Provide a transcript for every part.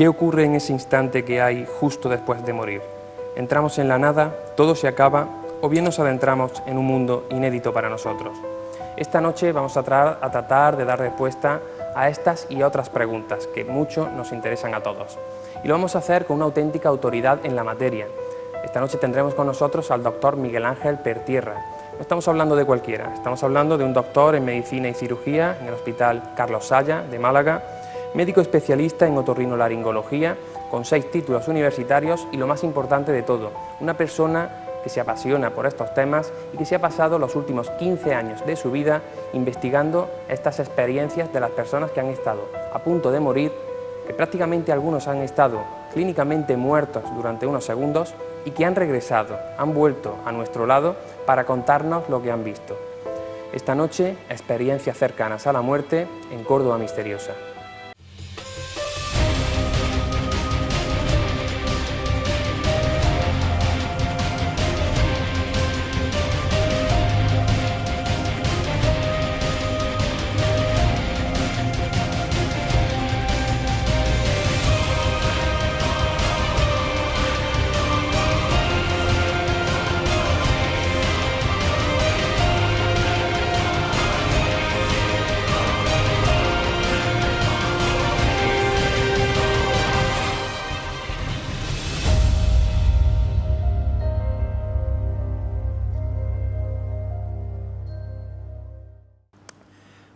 ¿Qué ocurre en ese instante que hay justo después de morir? ¿Entramos en la nada, todo se acaba, o bien nos adentramos en un mundo inédito para nosotros? Esta noche vamos a tratar de dar respuesta a estas y a otras preguntas que mucho nos interesan a todos. Y lo vamos a hacer con una auténtica autoridad en la materia. Esta noche tendremos con nosotros al doctor Miguel Ángel Pertierra. No estamos hablando de cualquiera, estamos hablando de un doctor en Medicina y Cirugía en el Hospital Carlos Saya de Málaga, médico especialista en otorrinolaringología, con 6 títulos universitarios y lo más importante de todo, una persona que se apasiona por estos temas y que se ha pasado los últimos 15 años de su vida investigando estas experiencias de las personas que han estado a punto de morir, que prácticamente algunos han estado clínicamente muertos durante unos segundos y que han regresado, han vuelto a nuestro lado para contarnos lo que han visto. Esta noche, experiencias cercanas a la muerte en Córdoba Misteriosa.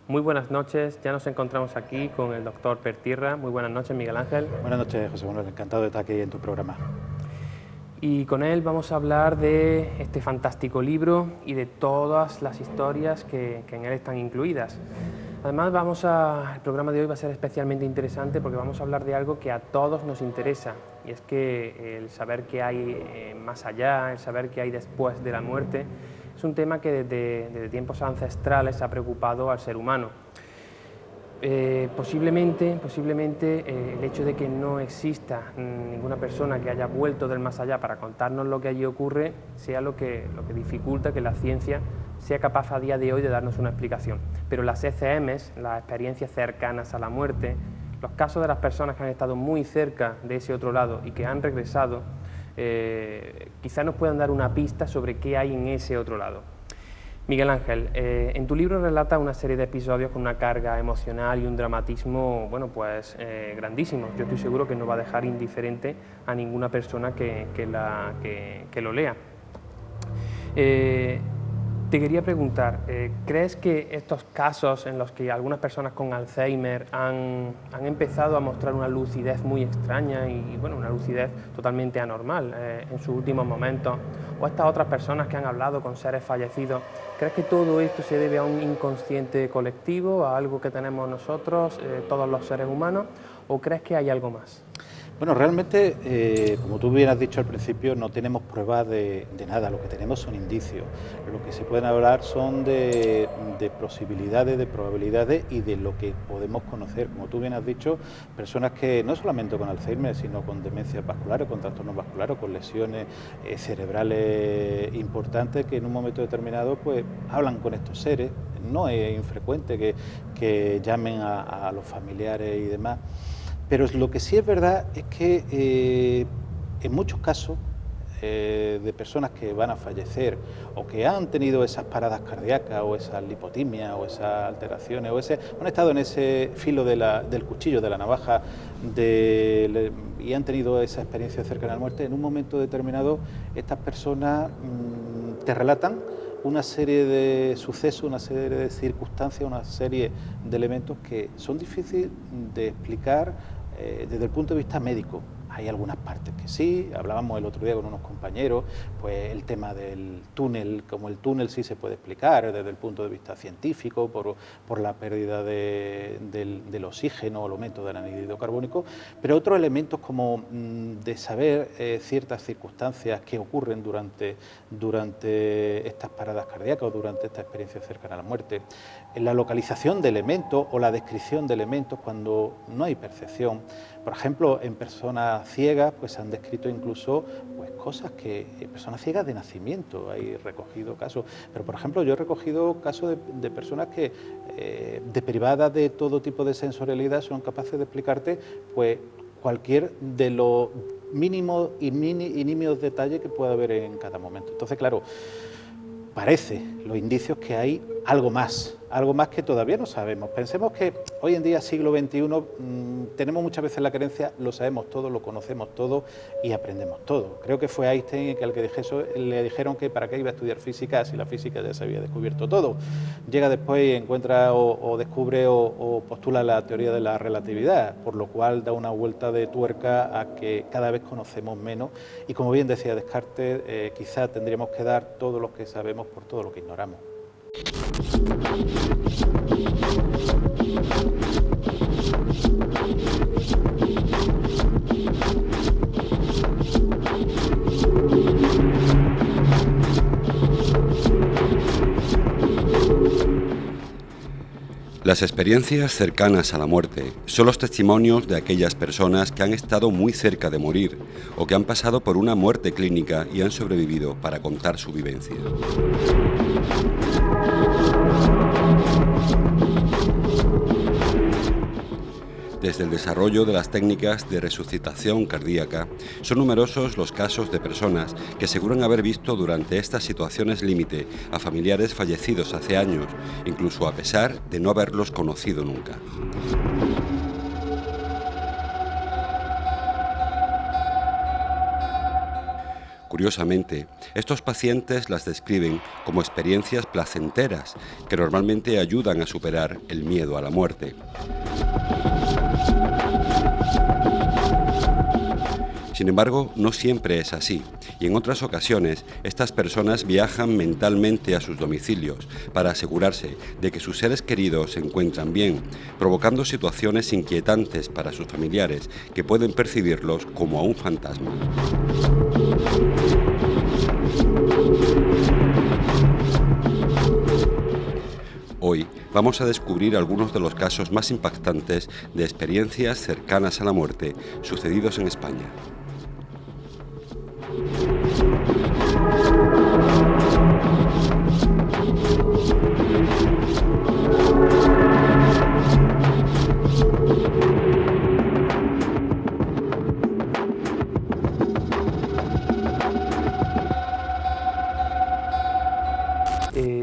Muy buenas noches, ya nos encontramos aquí con el doctor Pertierra. Muy buenas noches, Miguel Ángel. Buenas noches, José Manuel, encantado de estar aquí en tu programa. Y con él vamos a hablar de este fantástico libro y de todas las historias que en él están incluidas. Además, el programa de hoy va a ser especialmente interesante porque vamos a hablar de algo que a todos nos interesa, y es que el saber qué hay más allá, el saber qué hay después de la muerte, es un tema que desde tiempos ancestrales ha preocupado al ser humano. Posiblemente el hecho de que no exista ninguna persona que haya vuelto del más allá para contarnos lo que allí ocurre sea lo que dificulta que la ciencia sea capaz a día de hoy de darnos una explicación. Pero las ECMs, las experiencias cercanas a la muerte, los casos de las personas que han estado muy cerca de ese otro lado y que han regresado, quizá nos puedan dar una pista sobre qué hay en ese otro lado. Miguel Ángel, en tu libro relata una serie de episodios con una carga emocional y un dramatismo, bueno, pues grandísimos. Yo estoy seguro que no va a dejar indiferente a ninguna persona que lo lea. Te quería preguntar, ¿crees que estos casos en los que algunas personas con Alzheimer han empezado a mostrar una lucidez muy extraña y bueno, una lucidez totalmente anormal en sus últimos momentos, o estas otras personas que han hablado con seres fallecidos, ¿crees que todo esto se debe a un inconsciente colectivo, a algo que tenemos nosotros, todos los seres humanos, o crees que hay algo más? Bueno, realmente, como tú bien has dicho al principio, no tenemos pruebas de nada, lo que tenemos son indicios. Lo que se pueden hablar son de posibilidades, de probabilidades y de lo que podemos conocer. Como tú bien has dicho, personas que no solamente con Alzheimer, sino con demencias vasculares, con trastornos vasculares, con lesiones cerebrales importantes, que en un momento determinado pues hablan con estos seres. No es infrecuente que llamen a los familiares y demás. Pero lo que sí es verdad es que en muchos casos de personas que van a fallecer o que han tenido esas paradas cardíacas o esas lipotimias o esas alteraciones o han estado en ese filo del cuchillo, de la navaja y han tenido esa experiencia cercana a la muerte, en un momento determinado estas personas te relatan una serie de sucesos, una serie de circunstancias, una serie de elementos que son difíciles de explicar desde el punto de vista médico. Hay algunas partes que sí, hablábamos el otro día con unos compañeros, pues el tema del túnel, como el túnel sí se puede explicar desde el punto de vista científico, por la pérdida del oxígeno o el aumento del anhídrido carbónico, pero otros elementos como de saber ciertas circunstancias que ocurren durante estas paradas cardíacas o durante esta experiencia cercana a la muerte, en la localización de elementos o la descripción de elementos cuando no hay percepción. Por ejemplo, en personas ciegas pues se han descrito incluso pues cosas que personas ciegas de nacimiento, hay recogido casos, pero por ejemplo yo he recogido casos de personas que deprivadas de todo tipo de sensorialidad son capaces de explicarte pues cualquier de los mínimos y nimios detalles que pueda haber en cada momento. Entonces, claro, parece, los indicios, que hay algo más que todavía no sabemos. Pensemos que hoy en día, siglo XXI, tenemos muchas veces la creencia, lo sabemos todo, lo conocemos todo y aprendemos todo. Creo que fue Einstein al que le dijeron que para qué iba a estudiar física si la física ya se había descubierto todo. Llega después y encuentra o descubre o postula la teoría de la relatividad, por lo cual da una vuelta de tuerca a que cada vez conocemos menos y, como bien decía Descartes, quizá tendríamos que dar todo lo que sabemos por todo lo que ignoramos. Las experiencias cercanas a la muerte son los testimonios de aquellas personas que han estado muy cerca de morir o que han pasado por una muerte clínica y han sobrevivido para contar su vivencia. Desde el desarrollo de las técnicas de resucitación cardíaca, son numerosos los casos de personas que aseguran haber visto durante estas situaciones límite a familiares fallecidos hace años, incluso a pesar de no haberlos conocido nunca. Curiosamente, estos pacientes las describen como experiencias placenteras que normalmente ayudan a superar el miedo a la muerte. Sin embargo, no siempre es así, y en otras ocasiones estas personas viajan mentalmente a sus domicilios para asegurarse de que sus seres queridos se encuentran bien, provocando situaciones inquietantes para sus familiares que pueden percibirlos como a un fantasma. Hoy vamos a descubrir algunos de los casos más impactantes de experiencias cercanas a la muerte sucedidos en España.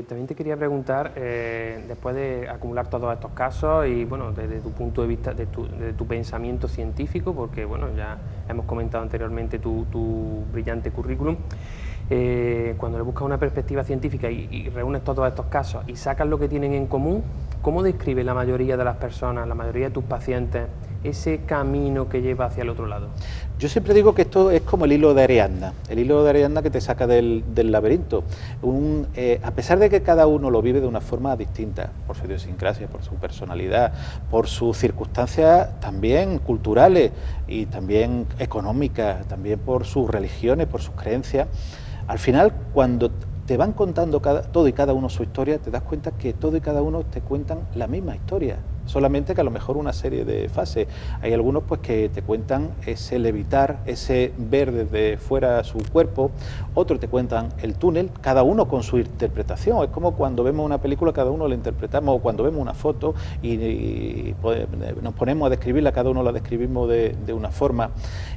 También te quería preguntar, después de acumular todos estos casos y bueno, desde tu punto de vista, de tu pensamiento científico, porque bueno, ya hemos comentado anteriormente tu brillante currículum, cuando le buscas una perspectiva científica y reúnes todos estos casos y sacas lo que tienen en común, ¿cómo describe la mayoría de las personas, la mayoría de tus pacientes, ese camino que lleva hacia el otro lado? Yo siempre digo que esto es como el hilo de Ariadna que te saca del laberinto. A pesar de que cada uno lo vive de una forma distinta, por su idiosincrasia, por su personalidad, por sus circunstancias también culturales y también económicas, también por sus religiones, por sus creencias, al final, cuando te van contando todo y cada uno su historia, te das cuenta que todo y cada uno te cuentan la misma historia, solamente que a lo mejor una serie de fases. Hay algunos pues que te cuentan ese levitar, ese ver desde fuera su cuerpo, otros te cuentan el túnel, cada uno con su interpretación. Es como cuando vemos una película, cada uno la interpretamos, o cuando vemos una foto y pues, nos ponemos a describirla, cada uno la describimos de una forma,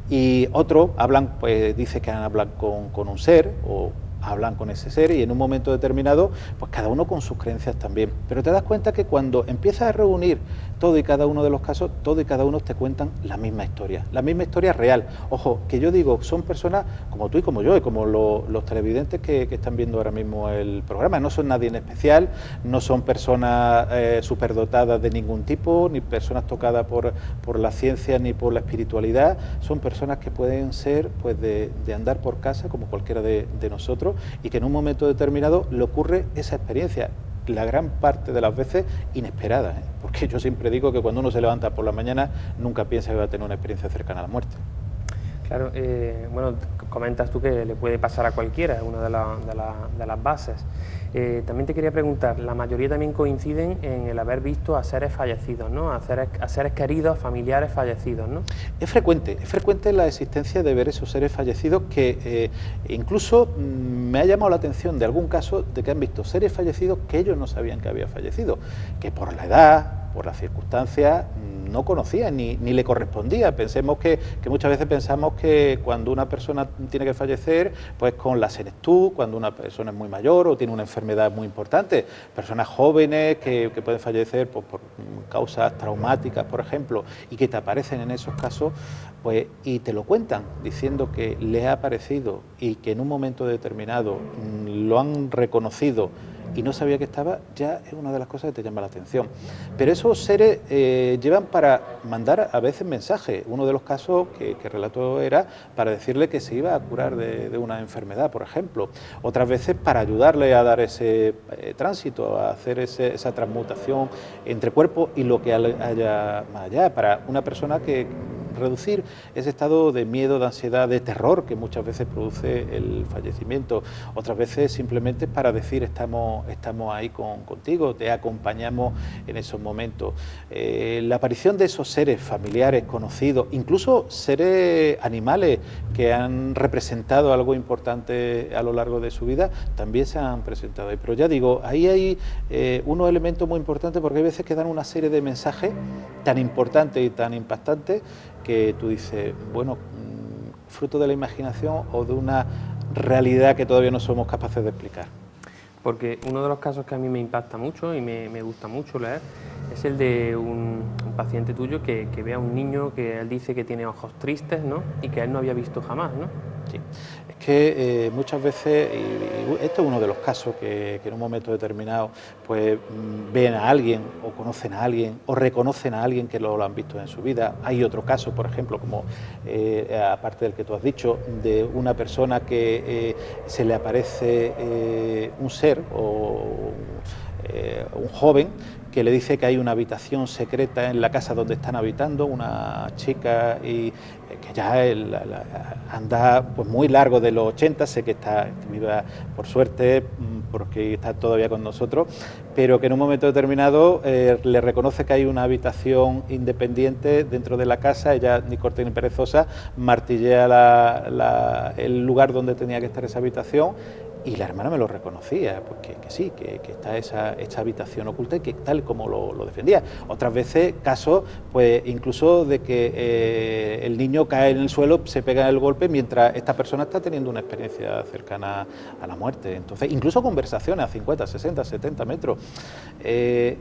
y otros hablan, pues dice que hablan con un ser, o hablan con ese ser, y en un momento determinado, pues cada uno con sus creencias también. Pero te das cuenta que cuando empiezas a reunir todo y cada uno de los casos, todo y cada uno te cuentan la misma historia real. Ojo, que yo digo, son personas como tú y como yo, y como los televidentes que están viendo ahora mismo el programa. No son nadie en especial, no son personas superdotadas de ningún tipo, ni personas tocadas por la ciencia ni por la espiritualidad. Son personas que pueden ser pues de andar por casa como cualquiera de nosotros, y que en un momento determinado le ocurre esa experiencia, la gran parte de las veces inesperada, porque yo siempre digo que cuando uno se levanta por la mañana nunca piensa que va a tener una experiencia cercana a la muerte. Claro, bueno, comentas tú que le puede pasar a cualquiera, es una de las bases. También te quería preguntar, la mayoría también coinciden en el haber visto a seres fallecidos, ¿no? A seres queridos, familiares fallecidos, ¿no? Es frecuente la existencia de ver esos seres fallecidos que incluso me ha llamado la atención de algún caso de que han visto seres fallecidos que ellos no sabían que había fallecido, que por la edad, por las circunstancias, no conocía ni le correspondía. Pensemos que muchas veces pensamos que cuando una persona tiene que fallecer, pues con la senectud, cuando una persona es muy mayor o tiene una enfermedad muy importante, personas jóvenes que pueden fallecer por causas traumáticas, por ejemplo, y que te aparecen en esos casos, pues y te lo cuentan diciendo que les ha aparecido y que en un momento determinado lo han reconocido y no sabía que estaba, ya es una de las cosas que te llama la atención. Pero esos seres llevan para mandar a veces mensajes. Uno de los casos que relató era para decirle que se iba a curar de una enfermedad, por ejemplo. Otras veces para ayudarle a dar ese tránsito, a hacer esa transmutación entre cuerpo y lo que haya más allá, para una persona que reducir ese estado de miedo, de ansiedad, de terror que muchas veces produce el fallecimiento. Otras veces simplemente para decir estamos ahí contigo, te acompañamos en esos momentos. La aparición de esos seres familiares, conocidos, incluso seres animales que han representado algo importante a lo largo de su vida, también se han presentado ahí. Pero ya digo, ahí hay unos elementos muy importantes porque hay veces que dan una serie de mensajes tan importantes y tan impactantes que tú dices, bueno, fruto de la imaginación o de una realidad que todavía no somos capaces de explicar. Porque uno de los casos que a mí me impacta mucho y me gusta mucho leer es el de un paciente tuyo que ve a un niño que él dice que tiene ojos tristes, ¿no? Y que él no había visto jamás, ¿no? Sí, es que muchas veces, y esto es uno de los casos que en un momento determinado pues ven a alguien o conocen a alguien o reconocen a alguien que lo han visto en su vida. Hay otro caso, por ejemplo, como aparte del que tú has dicho, de una persona que se le aparece un ser o un joven que le dice que hay una habitación secreta en la casa donde están habitando, una chica y que ya anda pues muy largo de los 80, sé que está viva por suerte porque está todavía con nosotros, pero que en un momento determinado le reconoce que hay una habitación independiente dentro de la casa. Ella, ni corta ni perezosa, martillea el lugar donde tenía que estar esa habitación. Y la hermana me lo reconocía, pues que sí, que está esa habitación oculta y que tal como lo defendía. Otras veces, casos, pues incluso de que el niño cae en el suelo, se pega el golpe mientras esta persona está teniendo una experiencia cercana a la muerte. Entonces, incluso conversaciones a 50, 60, 70 metros.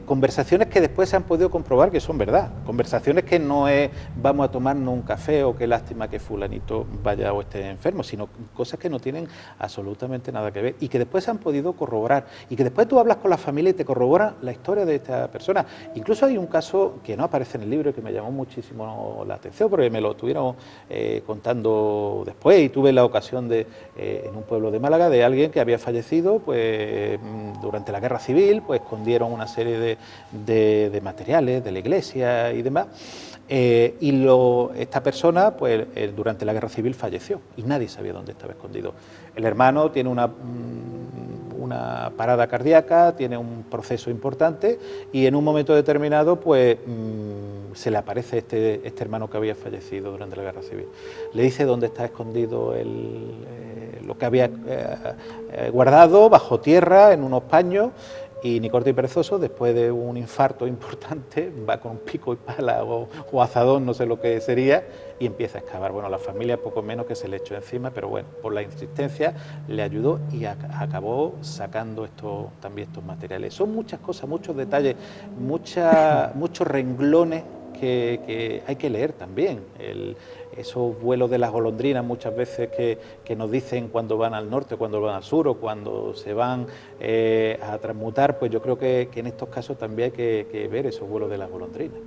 Conversaciones que después se han podido comprobar que son verdad. Conversaciones que no es vamos a tomarnos un café o qué lástima que fulanito vaya o esté enfermo, sino cosas que no tienen absolutamente nada que ver y que después se han podido corroborar y que después tú hablas con la familia y te corrobora la historia de esta persona. Incluso hay un caso que no aparece en el libro y que me llamó muchísimo la atención porque me lo estuvieron contando después y tuve la ocasión de, en un pueblo de Málaga, de alguien que había fallecido pues durante la Guerra Civil, pues escondieron una serie de materiales de la iglesia y demás. Esta persona, pues durante la Guerra Civil falleció y nadie sabía dónde estaba escondido. El hermano tiene una parada cardíaca, tiene un proceso importante y en un momento determinado, pues se le aparece este hermano que había fallecido durante la Guerra Civil. Le dice dónde está escondido lo que había guardado bajo tierra en unos paños. Y ni corto ni perezoso, después de un infarto importante, va con un pico y pala o azadón, no sé lo que sería, y empieza a excavar. Bueno, la familia poco menos que se le echó encima, pero bueno, por la insistencia le ayudó y acabó sacando también estos materiales. Son muchas cosas, muchos detalles, muchos renglones que hay que leer también. Esos vuelos de las golondrinas muchas veces que nos dicen cuando van al norte, cuando van al sur o cuando se van a transmutar, pues yo creo que en estos casos también hay que ver esos vuelos de las golondrinas.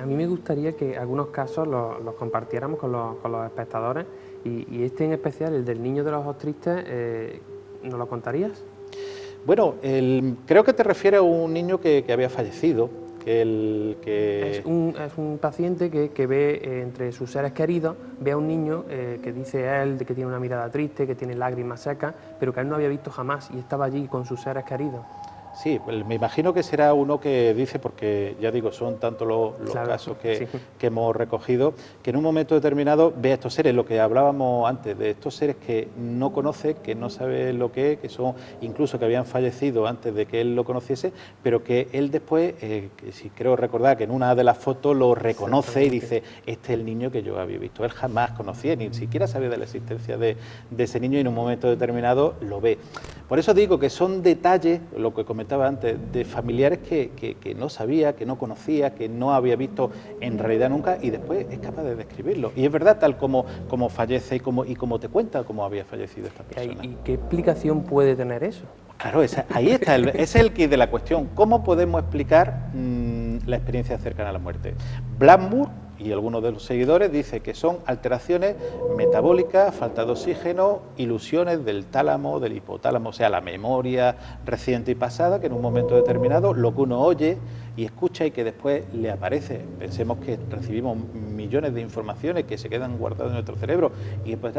A mí me gustaría que algunos casos los compartiéramos con los espectadores y este en especial, el del niño de los ojos tristes, ¿nos lo contarías? Bueno, creo que te refieres a un niño que había fallecido. Es un paciente que ve entre sus seres queridos, ve a un niño que dice él que tiene una mirada triste, que tiene lágrimas secas, pero que él no había visto jamás y estaba allí con sus seres queridos. Sí, me imagino que será uno que dice, porque ya digo, son tantos los Claro, casos sí. que hemos recogido, que en un momento determinado ve a estos seres, lo que hablábamos antes, de estos seres que no conoce, que no sabe lo que es, que son incluso que habían fallecido antes de que él lo conociese, pero que él después, que si creo recordar que en una de las fotos lo reconoce y dice, este es el niño que yo había visto. Él jamás conocía, ni siquiera sabía de la existencia de ese niño, y en un momento determinado lo ve. Por eso digo que son detalles, lo que comentaba antes, de familiares que no sabía, que no conocía, que no había visto en realidad nunca, y después es capaz de describirlo. Y es verdad, tal como fallece y como te cuenta cómo había fallecido esta persona. ¿Y qué explicación puede tener eso? Claro, ahí está, ese es el kit de la cuestión. ¿Cómo podemos explicar la experiencia cercana a la muerte? Blackmore y algunos de los seguidores dice que son alteraciones metabólicas, falta de oxígeno, ilusiones del tálamo, del hipotálamo, o sea, la memoria reciente y pasada, que en un momento determinado lo que uno oye y escucha y que después le aparece. Pensemos que recibimos millones de informaciones que se quedan guardadas en nuestro cerebro y después...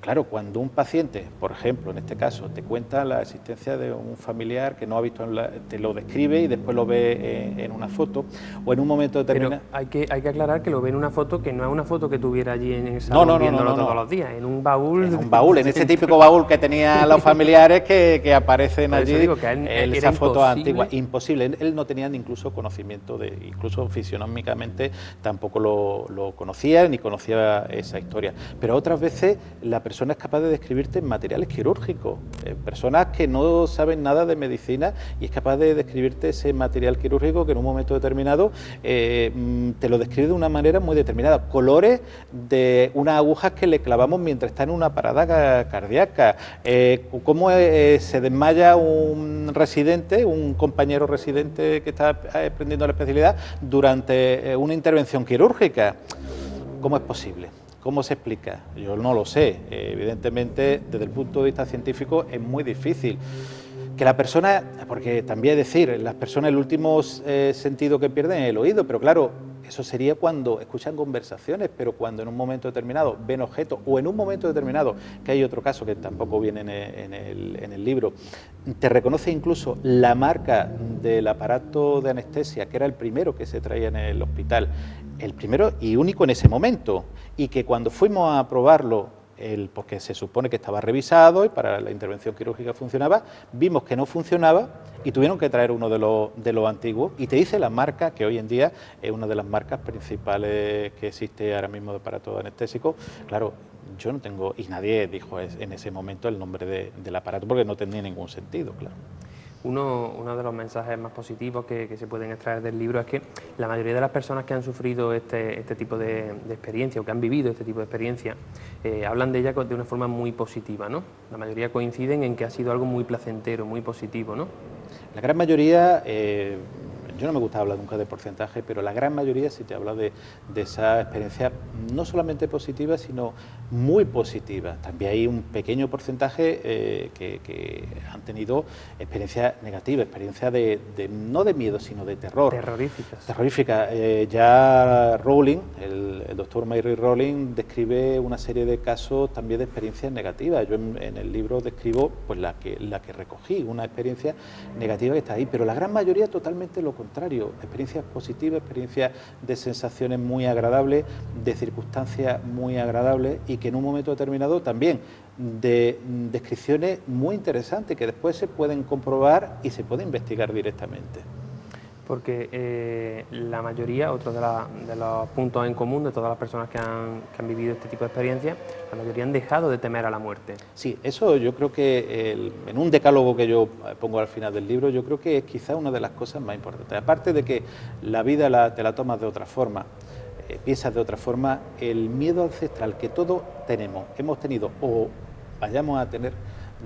Claro, cuando un paciente, por ejemplo, en este caso, te cuenta la existencia de un familiar que no ha visto, te lo describe y después lo ve en una foto, o en un momento determinado... Pero hay que aclarar que lo ve en una foto que no es una foto que tuviera allí en el salón viéndolo todos los días, en un baúl... En un baúl, en ese típico baúl que tenían los familiares que aparecen allí, digo que esa foto antigua. Imposible, él no tenía ni incluso conocimiento incluso fisionómicamente tampoco lo conocía, ni conocía esa historia. Pero otras veces la persona es capaz de describirte materiales quirúrgicos, personas que no saben nada de medicina y es capaz de describirte ese material quirúrgico que en un momento determinado te lo describe de una manera muy determinada. Colores de unas agujas que le clavamos mientras está en una parada cardíaca, cómo se desmaya un residente, un compañero residente que está aprendiendo la especialidad durante una intervención quirúrgica. ¿Cómo es posible? ¿Cómo se explica? Yo no lo sé. Evidentemente, desde el punto de vista científico, es muy difícil. Que la persona, porque también decir, las personas el último sentido que pierden es el oído, pero claro, eso sería cuando escuchan conversaciones, pero cuando en un momento determinado ven objetos, o en un momento determinado, que hay otro caso que tampoco viene en el libro, te reconoce incluso la marca del aparato de anestesia, que era el primero que se traía en el hospital, el primero y único en ese momento, y que cuando fuimos a probarlo, porque se supone que estaba revisado y para la intervención quirúrgica funcionaba, vimos que no funcionaba y tuvieron que traer uno de los antiguos, y te dice la marca, que hoy en día es una de las marcas principales que existe ahora mismo de aparato anestésico. Claro, yo no tengo, y nadie dijo en ese momento el nombre del aparato porque no tenía ningún sentido, claro. Uno de los mensajes más positivos que se pueden extraer del libro es que la mayoría de las personas que han sufrido este tipo de experiencia o que han vivido este tipo de experiencia hablan de ella de una forma muy positiva, ¿no? La mayoría coinciden en que ha sido algo muy placentero, muy positivo, ¿no? La gran mayoría, yo no me gusta hablar nunca de porcentaje, pero la gran mayoría sí te habla de esa experiencia no solamente positiva, sino muy positiva. También hay un pequeño porcentaje que han tenido experiencias negativas, experiencias no de miedo, sino de terror. Terroríficas. Terroríficas. Ya Rowling, el doctor Mary Rowling, describe una serie de casos también de experiencias negativas. Yo en el libro describo pues la que recogí, una experiencia negativa que está ahí, pero la gran mayoría totalmente lo contrario, experiencias positivas, experiencias de sensaciones muy agradables, de circunstancias muy agradables y que en un momento determinado también de descripciones muy interesantes que después se pueden comprobar y se puede investigar directamente. Porque la mayoría, otro de los puntos en común de todas las personas que han vivido este tipo de experiencias, la mayoría han dejado de temer a la muerte. Sí, eso yo creo que en un decálogo que yo pongo al final del libro, yo creo que es quizá una de las cosas más importantes. Aparte de que la vida te la tomas de otra forma, piensas de otra forma, el miedo ancestral que todos hemos tenido o vayamos a tener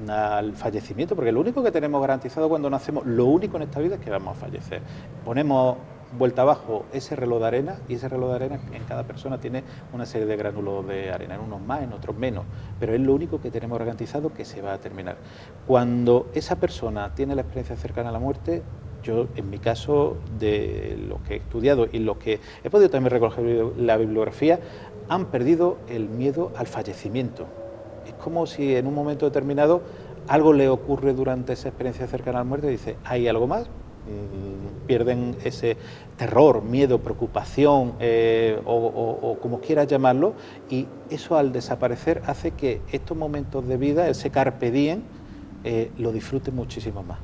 al fallecimiento, porque lo único que tenemos garantizado cuando nacemos, lo único en esta vida es que vamos a fallecer. Ponemos vuelta abajo ese reloj de arena y ese reloj de arena en cada persona tiene una serie de gránulos de arena, en unos más, en otros menos, pero es lo único que tenemos garantizado que se va a terminar. Cuando esa persona tiene la experiencia cercana a la muerte, yo en mi caso, de lo que he estudiado y lo que he podido también recoger la bibliografía, han perdido el miedo al fallecimiento. Es como si en un momento determinado algo le ocurre durante esa experiencia cercana a la muerte y dice, ¿hay algo más? Pierden ese terror, miedo, preocupación o como quieras llamarlo, y eso al desaparecer hace que estos momentos de vida, ese carpe diem, lo disfruten muchísimo más.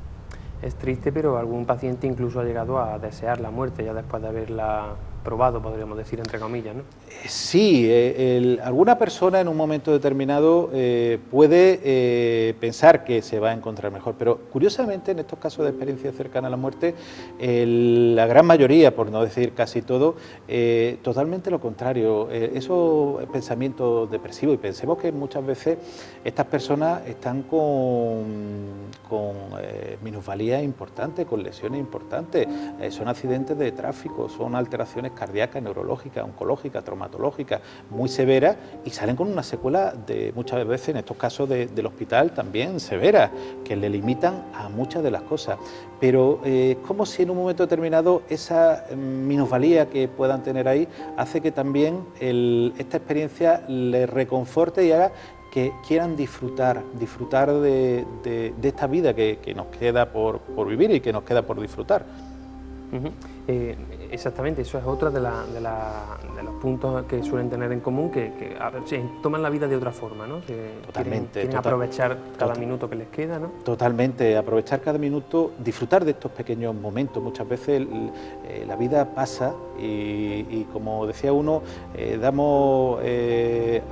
Es triste, pero algún paciente incluso ha llegado a desear la muerte ya después de haberla probado, podríamos decir, entre comillas, ¿no? Sí, alguna persona en un momento determinado puede pensar que se va a encontrar mejor, pero curiosamente en estos casos de experiencia cercana a la muerte, la gran mayoría, por no decir casi todo, totalmente lo contrario. Esos pensamientos depresivos, y pensemos que muchas veces estas personas están con minusvalías importantes, con lesiones importantes, son accidentes de tráfico, son alteraciones cardíacas, neurológicas, oncológicas, traumatológicas muy severas, y salen con una secuela de muchas veces, en estos casos del hospital, también severas, que le limitan a muchas de las cosas. Pero es como si en un momento determinado esa minusvalía que puedan tener ahí hace que también esta experiencia les reconforte y haga que quieran disfrutar de esta vida que nos queda por vivir y que nos queda por disfrutar. Exactamente, eso es otro de los puntos que suelen tener en común, que toman la vida de otra forma, ¿no? Quieren aprovechar cada minuto que les queda, ¿no? Totalmente, aprovechar cada minuto, disfrutar de estos pequeños momentos. Muchas veces la vida pasa y como decía uno, damos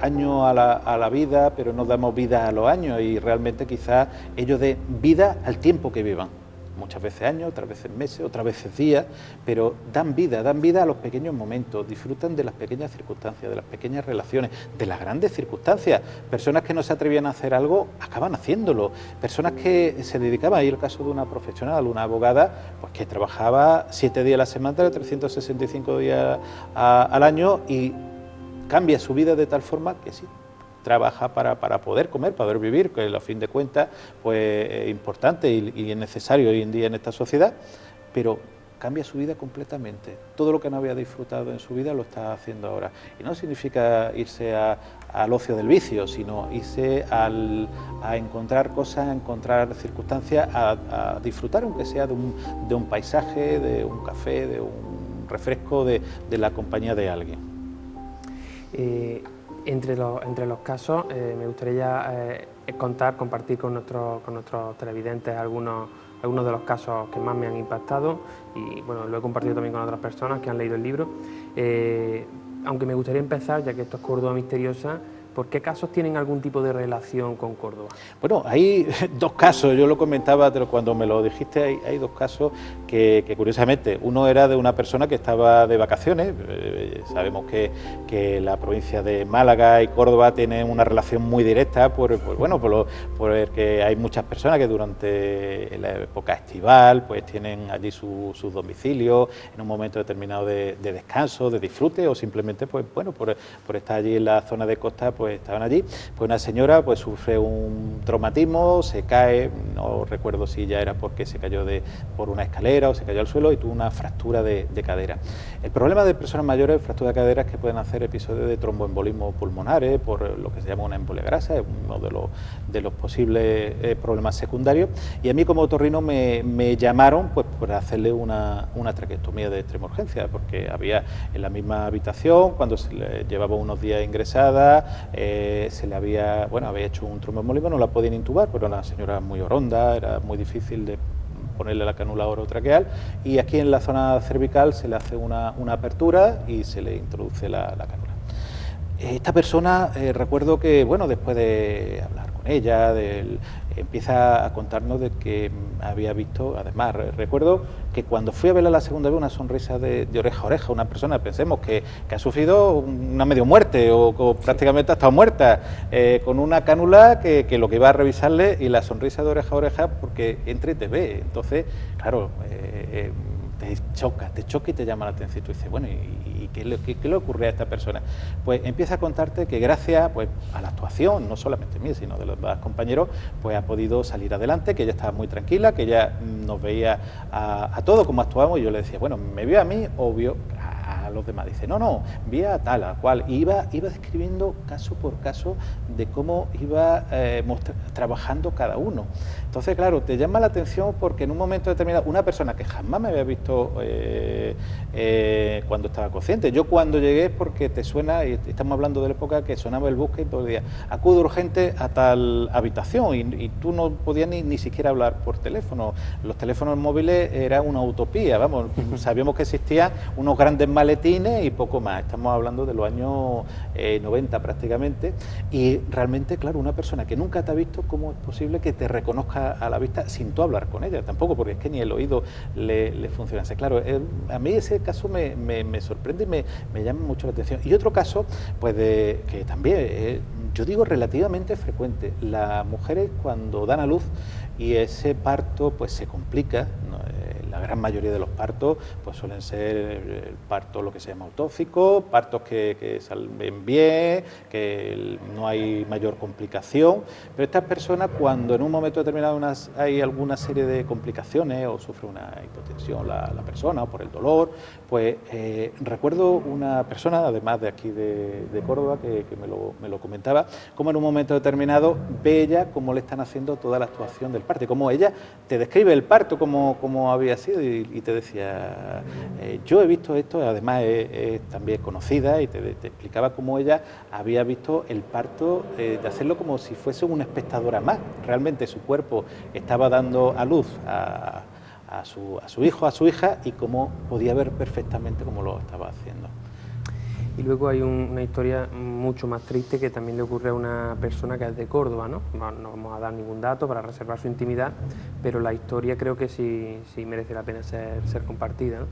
años a la vida, pero no damos vida a los años, y realmente quizás ellos den vida al tiempo que vivan. Muchas veces años, otras veces meses, otras veces días, pero dan vida a los pequeños momentos, disfrutan de las pequeñas circunstancias, de las pequeñas relaciones, de las grandes circunstancias. Personas que no se atrevían a hacer algo, acaban haciéndolo. Personas que se dedicaban, ahí el caso de una profesional, una abogada, pues que trabajaba 7 días a la semana, 365 días al año, y cambia su vida de tal forma que sí, trabaja para poder comer, para poder vivir, que a fin de cuentas pues, es importante y es necesario hoy en día en esta sociedad, pero cambia su vida completamente. Todo lo que no había disfrutado en su vida lo está haciendo ahora. Y no significa irse al ocio del vicio, sino irse a encontrar cosas, a encontrar circunstancias, a disfrutar, aunque sea de un paisaje, de un café, de un refresco, de la compañía de alguien. Entre los casos, me gustaría compartir con nuestros televidentes algunos de los casos que más me han impactado, y bueno, lo he compartido también con otras personas que han leído el libro. Aunque me gustaría empezar, ya que esto es Córdoba Misteriosa, ¿por qué casos tienen algún tipo de relación con Córdoba? Bueno, hay dos casos, yo lo comentaba cuando me lo dijiste, hay dos casos que curiosamente, uno era de una persona que estaba de vacaciones. Sabemos que la provincia de Málaga y Córdoba tienen una relación muy directa porque hay muchas personas que durante la época estival pues tienen allí sus domicilios en un momento determinado de descanso, de disfrute, o simplemente pues bueno por estar allí en la zona de costa, pues estaban allí. Pues una señora pues sufre un traumatismo, se cae, no recuerdo si ya era porque se cayó por una escalera o se cayó al suelo, y tuvo una fractura de cadera. El problema de personas mayores, fractura de cadera, es que pueden hacer episodios de tromboembolismo pulmonares por lo que se llama una embolia grasa, es uno de los posibles problemas secundarios, y a mí como otorrino me llamaron pues para hacerle una traqueostomía de extrema urgencia, porque había en la misma habitación, cuando se le llevaba unos días ingresada, se le había hecho un tromboembolismo, no la podían intubar, pero la señora muy oronda, era muy difícil de ponerle la cánula orotraqueal, y aquí en la zona cervical se le hace una apertura y se le introduce la cánula. Esta persona, recuerdo que, bueno, después de hablar con ella, empieza a contarnos de que había visto, además, recuerdo que cuando fui a verla la segunda vez, una sonrisa de oreja a oreja, una persona, pensemos que ha sufrido una medio muerte o prácticamente ha estado muerta, con una cánula que lo que iba a revisarle, y la sonrisa de oreja a oreja porque entra y te ve. Entonces, claro, te choca y te llama la atención, y tú dices, bueno, ¿y qué le ocurre a esta persona? Pues empieza a contarte que gracias pues a la actuación, no solamente mía, sino de los demás compañeros, pues ha podido salir adelante, que ella estaba muy tranquila, que ella nos veía a todos cómo actuábamos, y yo le decía, bueno, ¿me vio a mí o vio a los demás. Dice, no, vi a tal, a cual, y iba describiendo caso por caso de cómo iba trabajando cada uno. Entonces, claro, te llama la atención porque en un momento determinado, una persona que jamás me había visto cuando estaba consciente, yo cuando llegué, porque te suena, y estamos hablando de la época que sonaba el busque y podía, acude urgente a tal habitación, y tú no podías ni siquiera hablar por teléfono. Los teléfonos móviles era una utopía, vamos, sabíamos que existían unos grandes maletines y poco más. Estamos hablando de los años 90 prácticamente, y realmente, claro, una persona que nunca te ha visto, ¿cómo es posible que te reconozca a la vista sin tú hablar con ella? Tampoco, porque es que ni el oído le funcionase. Claro, a mí ese caso me sorprende y me llama mucho la atención. Y otro caso, pues que también, yo digo relativamente frecuente, las mujeres cuando dan a luz y ese parto pues se complica, ¿no? La gran mayoría de los partos pues suelen ser el parto lo que se llama autóxico, partos que salen bien, que no hay mayor complicación, pero estas personas cuando en un momento determinado hay alguna serie de complicaciones o sufre una hipotensión la persona o por el dolor, pues recuerdo una persona, además de aquí de Córdoba, que me lo comentaba, como en un momento determinado ve ella cómo le están haciendo toda la actuación del parto, como ella te describe el parto como había sido y te decía, yo he visto esto, además es también conocida y te explicaba cómo ella había visto el parto, de hacerlo como si fuese una espectadora más. Realmente su cuerpo estaba dando a luz a su hijo, a su hija, y cómo podía ver perfectamente cómo lo estaba haciendo. Y luego hay una historia mucho más triste que también le ocurre a una persona que es de Córdoba, ¿no? No vamos a dar ningún dato para reservar su intimidad, pero la historia creo que sí merece la pena ser compartida, ¿no?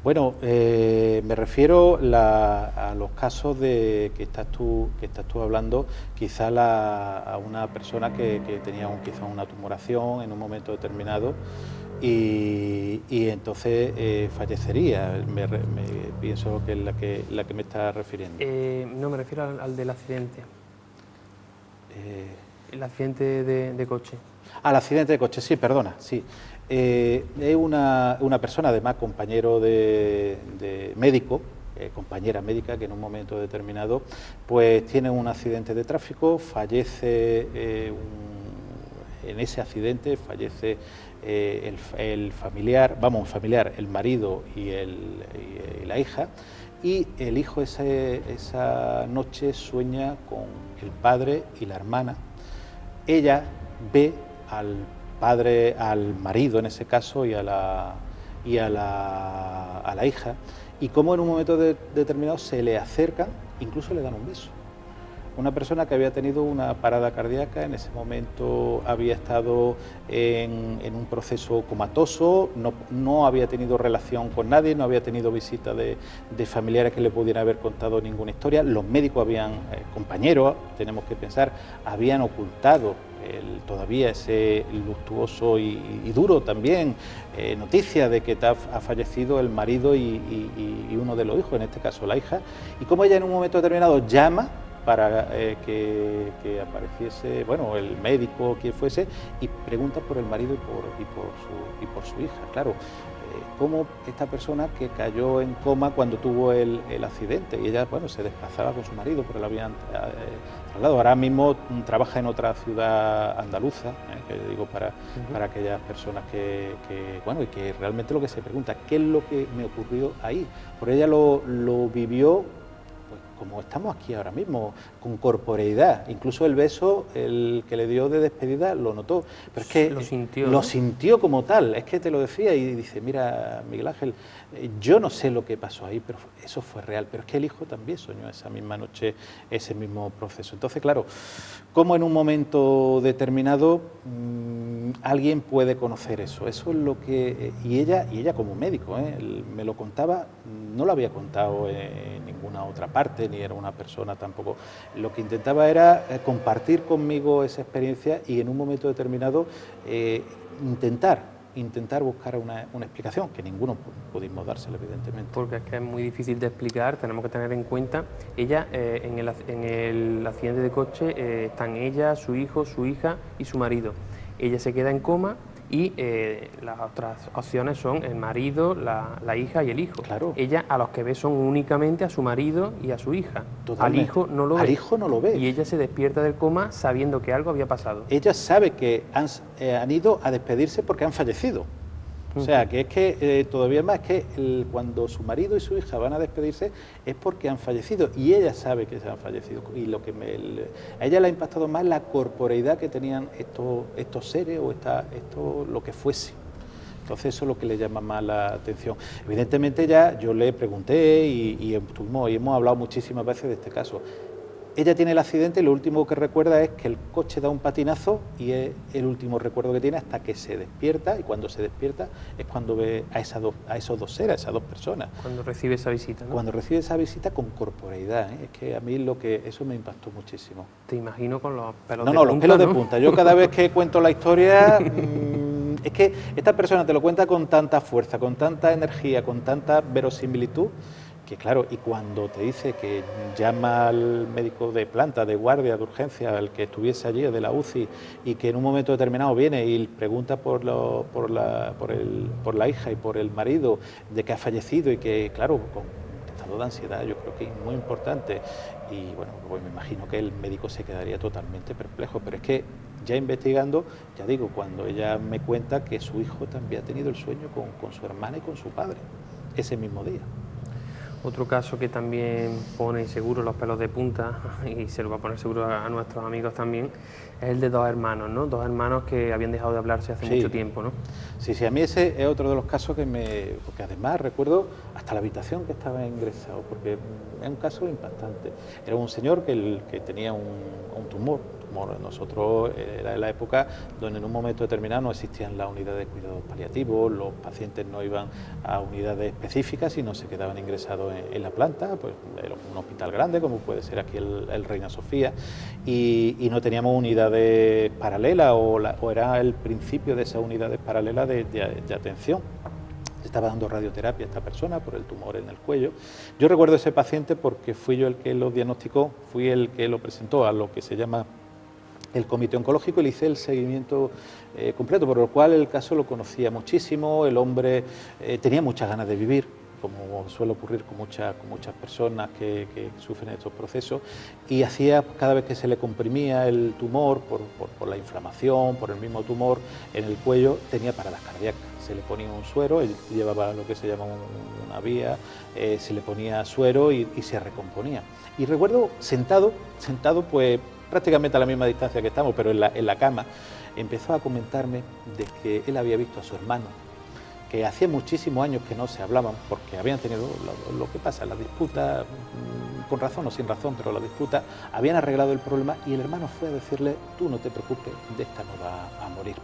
Bueno, me refiero a los casos que estás tú hablando, quizá a una persona que tenía quizá una tumoración en un momento determinado y entonces fallecería. Me pienso que es la que me está refiriendo. No, me refiero al del accidente. El accidente de coche. Al accidente de coche, sí, perdona, sí. Es una persona, además compañero de médico, compañera médica, que en un momento determinado pues tiene un accidente de tráfico, fallece en ese accidente, fallece el familiar, el marido y la hija, y el hijo esa noche sueña con el padre y la hermana. Ella ve al padre, al marido en ese caso, y a la hija, y cómo en un momento determinado se le acercan, incluso le dan un beso. Una persona que había tenido una parada cardíaca, en ese momento había estado en un proceso comatoso, no había tenido relación con nadie, no había tenido visita de familiares que le pudieran haber contado ninguna historia. Los médicos compañeros, tenemos que pensar, habían ocultado todavía ese luctuoso y duro también noticia de que ha fallecido el marido y uno de los hijos, en este caso la hija, y cómo ella en un momento determinado llama para que apareciese, bueno, el médico, quien fuese, y pregunta por el marido y por su hija. Claro, cómo esta persona que cayó en coma cuando tuvo el accidente, y ella, bueno, se desplazaba con su marido, pero la habían trasladado. Ahora mismo trabaja en otra ciudad andaluza, que digo para aquellas personas que bueno, y que realmente lo que se pregunta, ¿qué es lo que me ocurrió ahí? Por ella lo vivió como estamos aquí ahora mismo, con corporeidad. Incluso el beso, el que le dio de despedida, lo notó. Pero es que lo sintió como tal, es que te lo decía y dice, mira, Miguel Ángel, yo no sé lo que pasó ahí, pero eso fue real. Pero es que el hijo también soñó esa misma noche ese mismo proceso. Entonces, claro, cómo en un momento determinado alguien puede conocer eso. Eso es lo que... Y ella como médico, me lo contaba, no lo había contado en ninguna otra parte, ni era una persona tampoco. Lo que intentaba era compartir conmigo esa experiencia y en un momento determinado intentar buscar una explicación, que ninguno pudimos dársela, evidentemente. Porque es que es muy difícil de explicar, tenemos que tener en cuenta, ella, en el accidente de coche, están ella, su hijo, su hija y su marido. Ella se queda en coma y las otras opciones son el marido, la hija y el hijo. Claro. Ella a los que ve son únicamente a su marido y a su hija. Totalmente. Al hijo no lo ve. Al hijo no lo ve. Y ella se despierta del coma sabiendo que algo había pasado. Ella sabe que han ido a despedirse porque han fallecido. O sea, que es que todavía más que cuando su marido y su hija van a despedirse es porque han fallecido y ella sabe que se han fallecido. Y lo que a ella le ha impactado más la corporeidad que tenían estos seres o esto lo que fuese. Entonces eso es lo que le llama más la atención. Evidentemente ya yo le pregunté y hemos hablado muchísimas veces de este caso. Ella tiene el accidente y lo último que recuerda es que el coche da un patinazo y es el último recuerdo que tiene hasta que se despierta, y cuando se despierta es cuando ve a esos dos seres, a esas dos personas. Cuando recibe esa visita, ¿no? Cuando recibe esa visita con corporeidad, ¿eh? Es que a mí eso me impactó muchísimo. Te imagino con los pelos de punta. No, los pelos de punta. Yo cada vez que cuento la historia, es que esta persona te lo cuenta con tanta fuerza, con tanta energía, con tanta verosimilitud, que claro, y cuando te dice que llama al médico de planta, de guardia, de urgencia, al que estuviese allí, de la UCI, y que en un momento determinado viene y pregunta por la hija y por el marido, de que ha fallecido y que, claro, con estado de ansiedad, yo creo que es muy importante, y bueno, pues me imagino que el médico se quedaría totalmente perplejo, pero es que ya investigando, ya digo, cuando ella me cuenta que su hijo también ha tenido el sueño con su hermana y con su padre, ese mismo día. Otro caso que también pone seguro los pelos de punta, y se lo va a poner seguro a nuestros amigos también, es el de dos hermanos, ¿no? Dos hermanos que habían dejado de hablarse hace mucho tiempo, ¿no? Sí, a mí ese es otro de los casos porque además recuerdo hasta la habitación que estaba ingresado, porque es un caso impactante. Era un señor que tenía un tumor. Nosotros era en la época donde en un momento determinado no existían las unidades de cuidados paliativos, los pacientes no iban a unidades específicas, sino se quedaban ingresados en la planta, pues era un hospital grande como puede ser aquí el Reina Sofía, y no teníamos unidades paralelas o era el principio de esas unidades paralelas de atención. Estaba dando radioterapia a esta persona por el tumor en el cuello. Yo recuerdo ese paciente porque fui yo el que lo diagnosticó, fui el que lo presentó a lo que se llama el comité oncológico y le hice el seguimiento completo, por lo cual el caso lo conocía muchísimo, el hombre tenía muchas ganas de vivir, como suele ocurrir con muchas personas que sufren estos procesos, y hacía, cada vez que se le comprimía el tumor por la inflamación, por el mismo tumor en el cuello, tenía paradas cardíacas. Se le ponía un suero, él llevaba lo que se llama una vía, se le ponía suero y se recomponía. Y recuerdo sentado pues prácticamente a la misma distancia que estamos, pero en la cama, empezó a comentarme de que él había visto a su hermano, que hacía muchísimos años que no se hablaban porque habían tenido lo que pasa, la disputa, con razón o sin razón, pero la disputa, habían arreglado el problema y el hermano fue a decirle: tú no te preocupes, de esta no va a morir.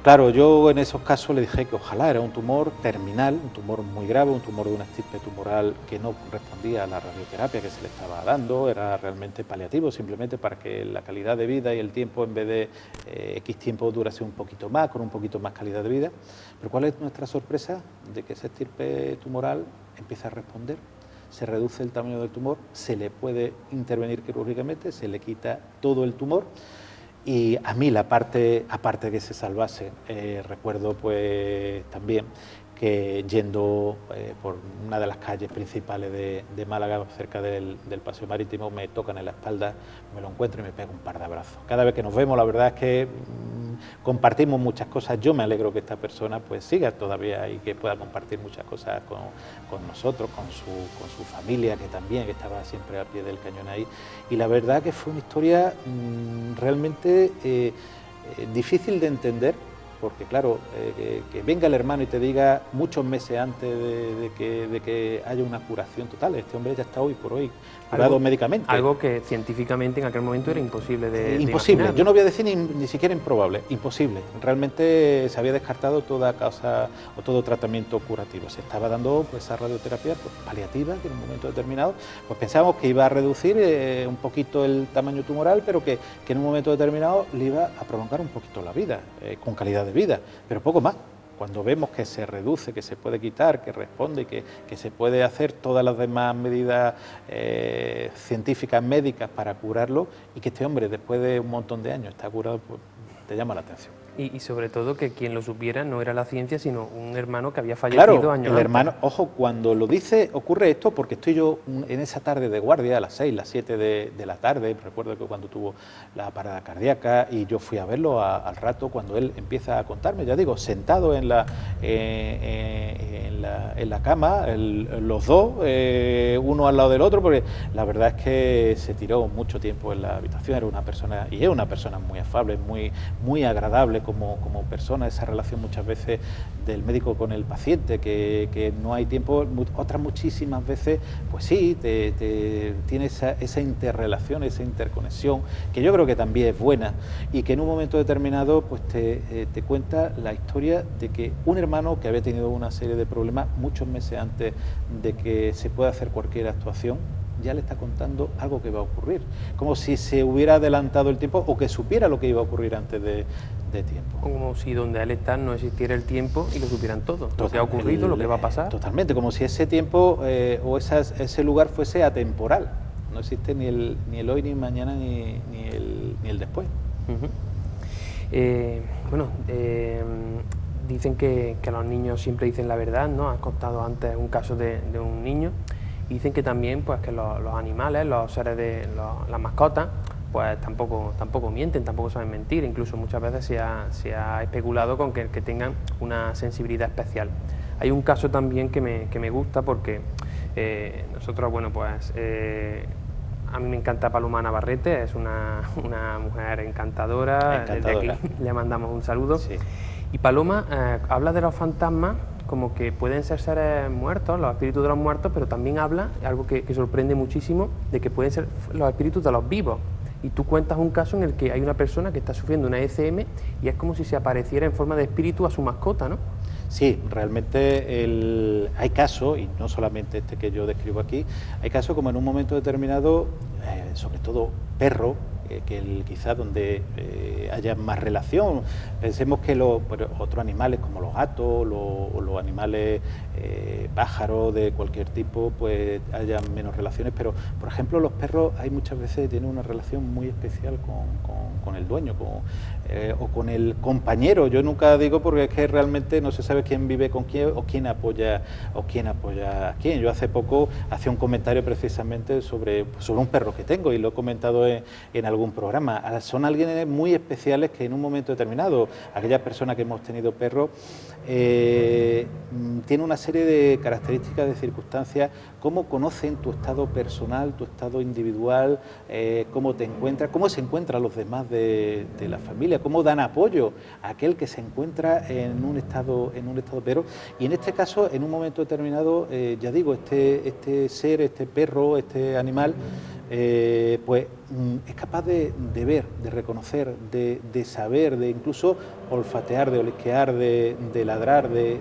Claro, yo en esos casos le dije que ojalá, era un tumor terminal, un tumor muy grave, un tumor de una estirpe tumoral que no respondía a la radioterapia que se le estaba dando, era realmente paliativo, simplemente para que la calidad de vida y el tiempo, en vez de X tiempo, durase un poquito más, con un poquito más calidad de vida. Pero ¿cuál es nuestra sorpresa? De que esa estirpe tumoral empieza a responder, se reduce el tamaño del tumor, se le puede intervenir quirúrgicamente, se le quita todo el tumor. Y a mí la parte, aparte de que se salvase, recuerdo pues también que yendo por una de las calles principales de Málaga, cerca del Paseo Marítimo, me tocan en la espalda, me lo encuentro y me pega un par de abrazos. Cada vez que nos vemos, la verdad es que compartimos muchas cosas. Yo me alegro que esta persona pues siga todavía y que pueda compartir muchas cosas con nosotros, con su familia, que también estaba siempre al pie del cañón ahí. Y la verdad que fue una historia realmente difícil de entender, porque claro, que venga el hermano y te diga muchos meses antes de que haya una curación total. Este hombre ya está hoy por hoy curado médicamente. Algo que científicamente en aquel momento era imposible de imposible, imaginar, ¿no? Yo no voy a decir ni siquiera improbable, imposible. Realmente se había descartado toda causa o todo tratamiento curativo. Se estaba dando pues esa radioterapia pues, paliativa, que en un momento determinado pues pensábamos que iba a reducir un poquito el tamaño tumoral, pero que en un momento determinado le iba a prolongar un poquito la vida, con calidad de vida, pero poco más. Cuando vemos que se reduce, que se puede quitar, que responde y que se puede hacer todas las demás medidas científicas, médicas para curarlo, y que este hombre después de un montón de años está curado, pues te llama la atención. Y sobre todo que quien lo supiera no era la ciencia, sino un hermano que había fallecido claro, años el antes. hermano, ojo, cuando lo dice, ocurre esto porque estoy yo en esa tarde de guardia, a las 6, las 7 de la tarde, recuerdo que cuando tuvo la parada cardíaca, y yo fui a verlo al rato cuando él empieza a contarme, ya digo, sentado en la cama, los dos, uno al lado del otro, porque la verdad es que se tiró mucho tiempo en la habitación, era una persona, y es una persona muy afable, muy agradable como persona, esa relación muchas veces del médico con el paciente, que no hay tiempo, otras muchísimas veces, pues sí, tiene esa interrelación, esa interconexión, que yo creo que también es buena, y que en un momento determinado pues te cuenta la historia de que un hermano que había tenido una serie de problemas muchos meses antes de que se pueda hacer cualquier actuación, ya le está contando algo que va a ocurrir, como si se hubiera adelantado el tiempo o que supiera lo que iba a ocurrir antes de tiempo. Como si donde él está no existiera el tiempo y lo supieran todo, lo que ha ocurrido, lo que va a pasar. Totalmente, como si ese tiempo o ese lugar fuese atemporal, no existe ni el hoy, ni el mañana, ni el después. Dicen que los niños siempre dicen la verdad, ¿no? Has contado antes un caso de un niño. Y dicen que también pues que los animales, los seres de las mascotas, pues tampoco mienten, tampoco saben mentir. Incluso muchas veces se ha especulado con que tengan una sensibilidad especial. Hay un caso también que me gusta porque nosotros, bueno, pues a mí me encanta Paloma Navarrete, es una mujer encantadora. Desde aquí le mandamos un saludo. Sí. Y Paloma habla de los fantasmas como que pueden ser seres muertos, los espíritus de los muertos, pero también habla, algo que sorprende muchísimo, de que pueden ser los espíritus de los vivos. Y tú cuentas un caso en el que hay una persona que está sufriendo una ECM y es como si se apareciera en forma de espíritu a su mascota, ¿no? Sí, realmente hay casos, y no solamente este que yo describo aquí, hay casos como en un momento determinado, sobre todo perros, quizás donde haya más relación. Pensemos que otros animales como los gatos o los animales pájaros de cualquier tipo, pues haya menos relaciones, pero por ejemplo los perros hay muchas veces tienen una relación muy especial con el dueño o con el compañero. Yo nunca digo porque es que realmente no se sabe quién vive con quién o quién apoya a quién. Yo hace poco hacía un comentario precisamente sobre un perro que tengo y lo he comentado en algún programa. Son alguien muy especiales que en un momento determinado, aquellas personas que hemos tenido perros, tiene una serie de características, de circunstancias, cómo conocen tu estado personal, tu estado individual, cómo te encuentras, cómo se encuentran los demás de la familia, cómo dan apoyo a aquel que se encuentra en un estado peor. Y en este caso, en un momento determinado, ya digo, este ser, este perro, este animal, pues es capaz de ver, de reconocer, de saber, de incluso olfatear, de olisquear, de ladrar, de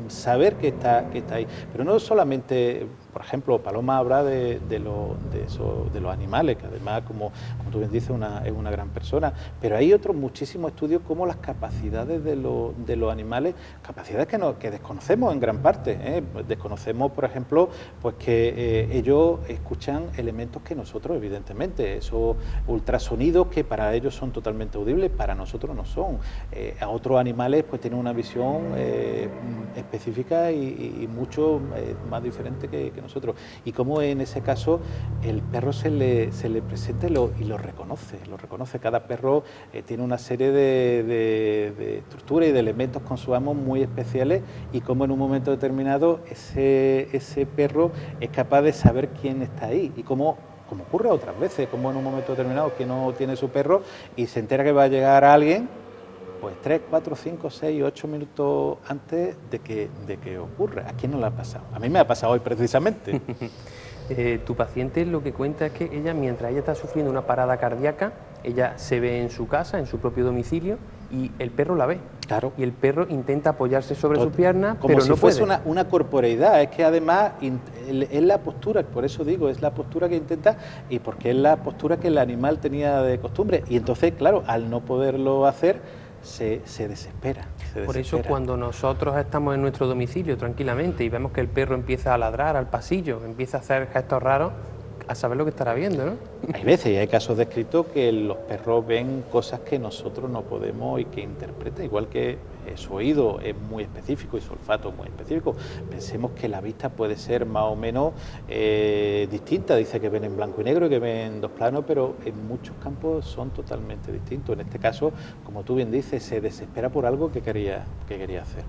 saber que está ahí. Pero no solamente, por ejemplo, Paloma habla de los animales, que además, como tú bien dices, es una gran persona, pero hay otros muchísimos estudios como las capacidades de los animales, capacidades que desconocemos en gran parte, ¿eh? Desconocemos, por ejemplo, pues que ellos escuchan elementos que nosotros, evidentemente, esos ultrasonidos que para ellos son totalmente audibles, para nosotros no son. A otros animales pues tienen una visión específica y mucho más diferente que nosotros. Y como en ese caso el perro se le presenta y lo reconoce. Cada perro tiene una serie de estructuras y de elementos con su amo muy especiales, y como en un momento determinado ese perro es capaz de saber quién está ahí, y como ocurre otras veces, como en un momento determinado que no tiene su perro y se entera que va a llegar alguien, pues 3, 4, 5, 6, 8 minutos antes de que ocurra. ¿A quién no le ha pasado? A mí me ha pasado hoy precisamente. Tu paciente lo que cuenta es que ella, mientras ella está sufriendo una parada cardíaca, ella se ve en su casa, en su propio domicilio, y el perro la ve. Claro. Y el perro intenta apoyarse sobre su pierna, como pero si no fuese puede. una corporeidad. Es que además es la postura, por eso digo, es la postura que intenta, y porque es la postura que el animal tenía de costumbre. Y entonces, claro, al no poderlo hacer, se desespera. Por eso, cuando nosotros estamos en nuestro domicilio tranquilamente y vemos que el perro empieza a ladrar al pasillo, empieza a hacer gestos raros, a saber lo que estará viendo, ¿no? Hay veces, y hay casos descritos que los perros ven cosas que nosotros no podemos y que interpretan, igual que su oído es muy específico y su olfato es muy específico. Pensemos que la vista puede ser más o menos distinta, dice que ven en blanco y negro y que ven en dos planos, pero en muchos campos son totalmente distintos. En este caso, como tú bien dices, se desespera por algo que quería hacer.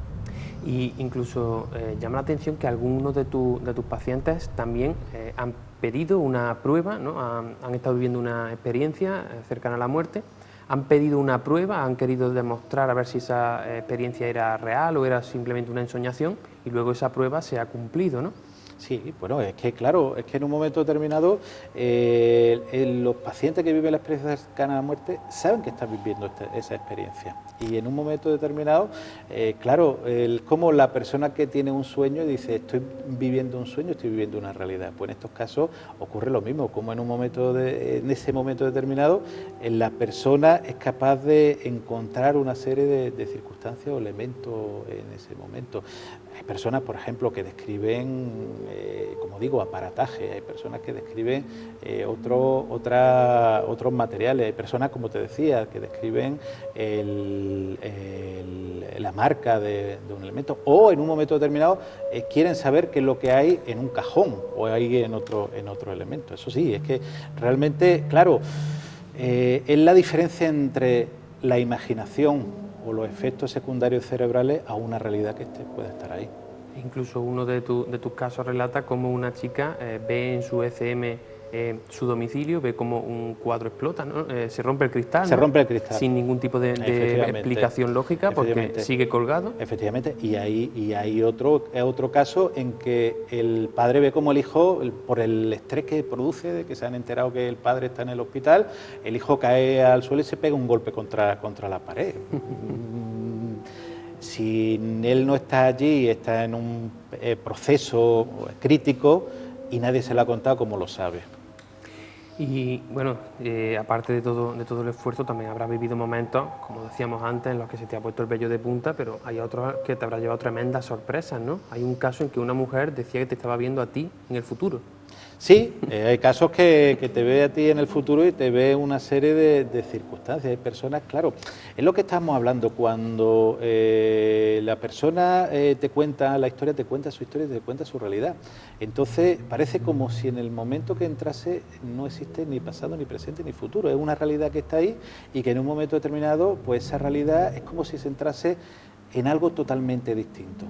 Y incluso llama la atención que algunos de tus pacientes también han pedido una prueba, ¿no? Han estado viviendo una experiencia cercana a la muerte, han pedido una prueba, han querido demostrar a ver si esa experiencia era real o era simplemente una ensoñación, y luego esa prueba se ha cumplido, ¿no? Sí, bueno, es que claro, es que en un momento determinado los pacientes que viven la experiencia cercana a la muerte saben que están viviendo esa experiencia, y en un momento determinado, claro, como la persona que tiene un sueño dice estoy viviendo un sueño, estoy viviendo una realidad, pues en estos casos ocurre lo mismo, como en ese momento determinado la persona es capaz de encontrar una serie de circunstancias o elementos en ese momento. Hay personas, por ejemplo, que describen, como digo, aparataje, hay personas que describen otros materiales, hay personas, como te decía, que describen la marca de un elemento, o en un momento determinado quieren saber qué es lo que hay en un cajón o hay en otro elemento. Eso sí, es que realmente, claro, es la diferencia entre la imaginación o los efectos secundarios cerebrales a una realidad que puede estar ahí. Incluso uno de tus casos relata cómo una chica ve en su ECM su domicilio, ve cómo un cuadro explota, ¿no? Se rompe el cristal. Se rompe el cristal. Sin ningún tipo de explicación lógica, porque sigue colgado. Efectivamente, y hay otro caso en que el padre ve como el hijo, por el estrés que produce, de que se han enterado que el padre está en el hospital, el hijo cae al suelo y se pega un golpe contra la pared. Si él no está allí, está en un proceso crítico y nadie se lo ha contado, ¿cómo lo sabe? Y bueno, aparte de todo el esfuerzo, también habrás vivido momentos, como decíamos antes, en los que se te ha puesto el vello de punta, pero hay otros que te habrá llevado tremendas sorpresas, ¿no? Hay un caso en que una mujer decía que te estaba viendo a ti en el futuro. Sí, hay casos que te ve a ti en el futuro y te ve una serie de circunstancias. Hay personas, claro, es lo que estamos hablando, cuando la persona te cuenta la historia, te cuenta su historia y te cuenta su realidad. Entonces parece como si en el momento que entrase no existe ni pasado, ni presente, ni futuro. Es una realidad que está ahí y que en un momento determinado, pues esa realidad es como si se entrase en algo totalmente distinto.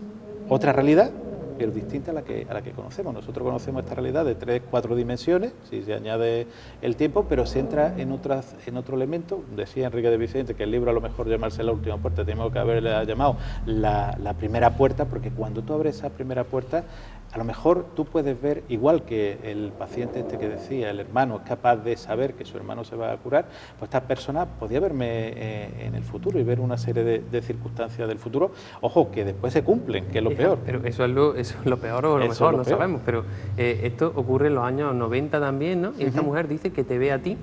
Otra realidad, pero distinta a la que conocemos. Nosotros conocemos esta realidad de 3, 4 dimensiones, si se añade el tiempo, pero se entra en otro elemento. Decía Enrique de Vicente que el libro, a lo mejor llamarse La última puerta, tenemos que haberle llamado la primera puerta, porque cuando tú abres esa primera puerta, a lo mejor tú puedes ver, igual que el paciente este que decía, el hermano es capaz de saber que su hermano se va a curar, pues esta persona podía verme en el futuro y ver una serie de circunstancias del futuro, ojo, que después se cumplen, que es lo peor. Pero eso es lo peor o lo mejor, no sabemos, pero esto ocurre en los años 90 también, ¿no? Y esta mujer dice que te ve a ti,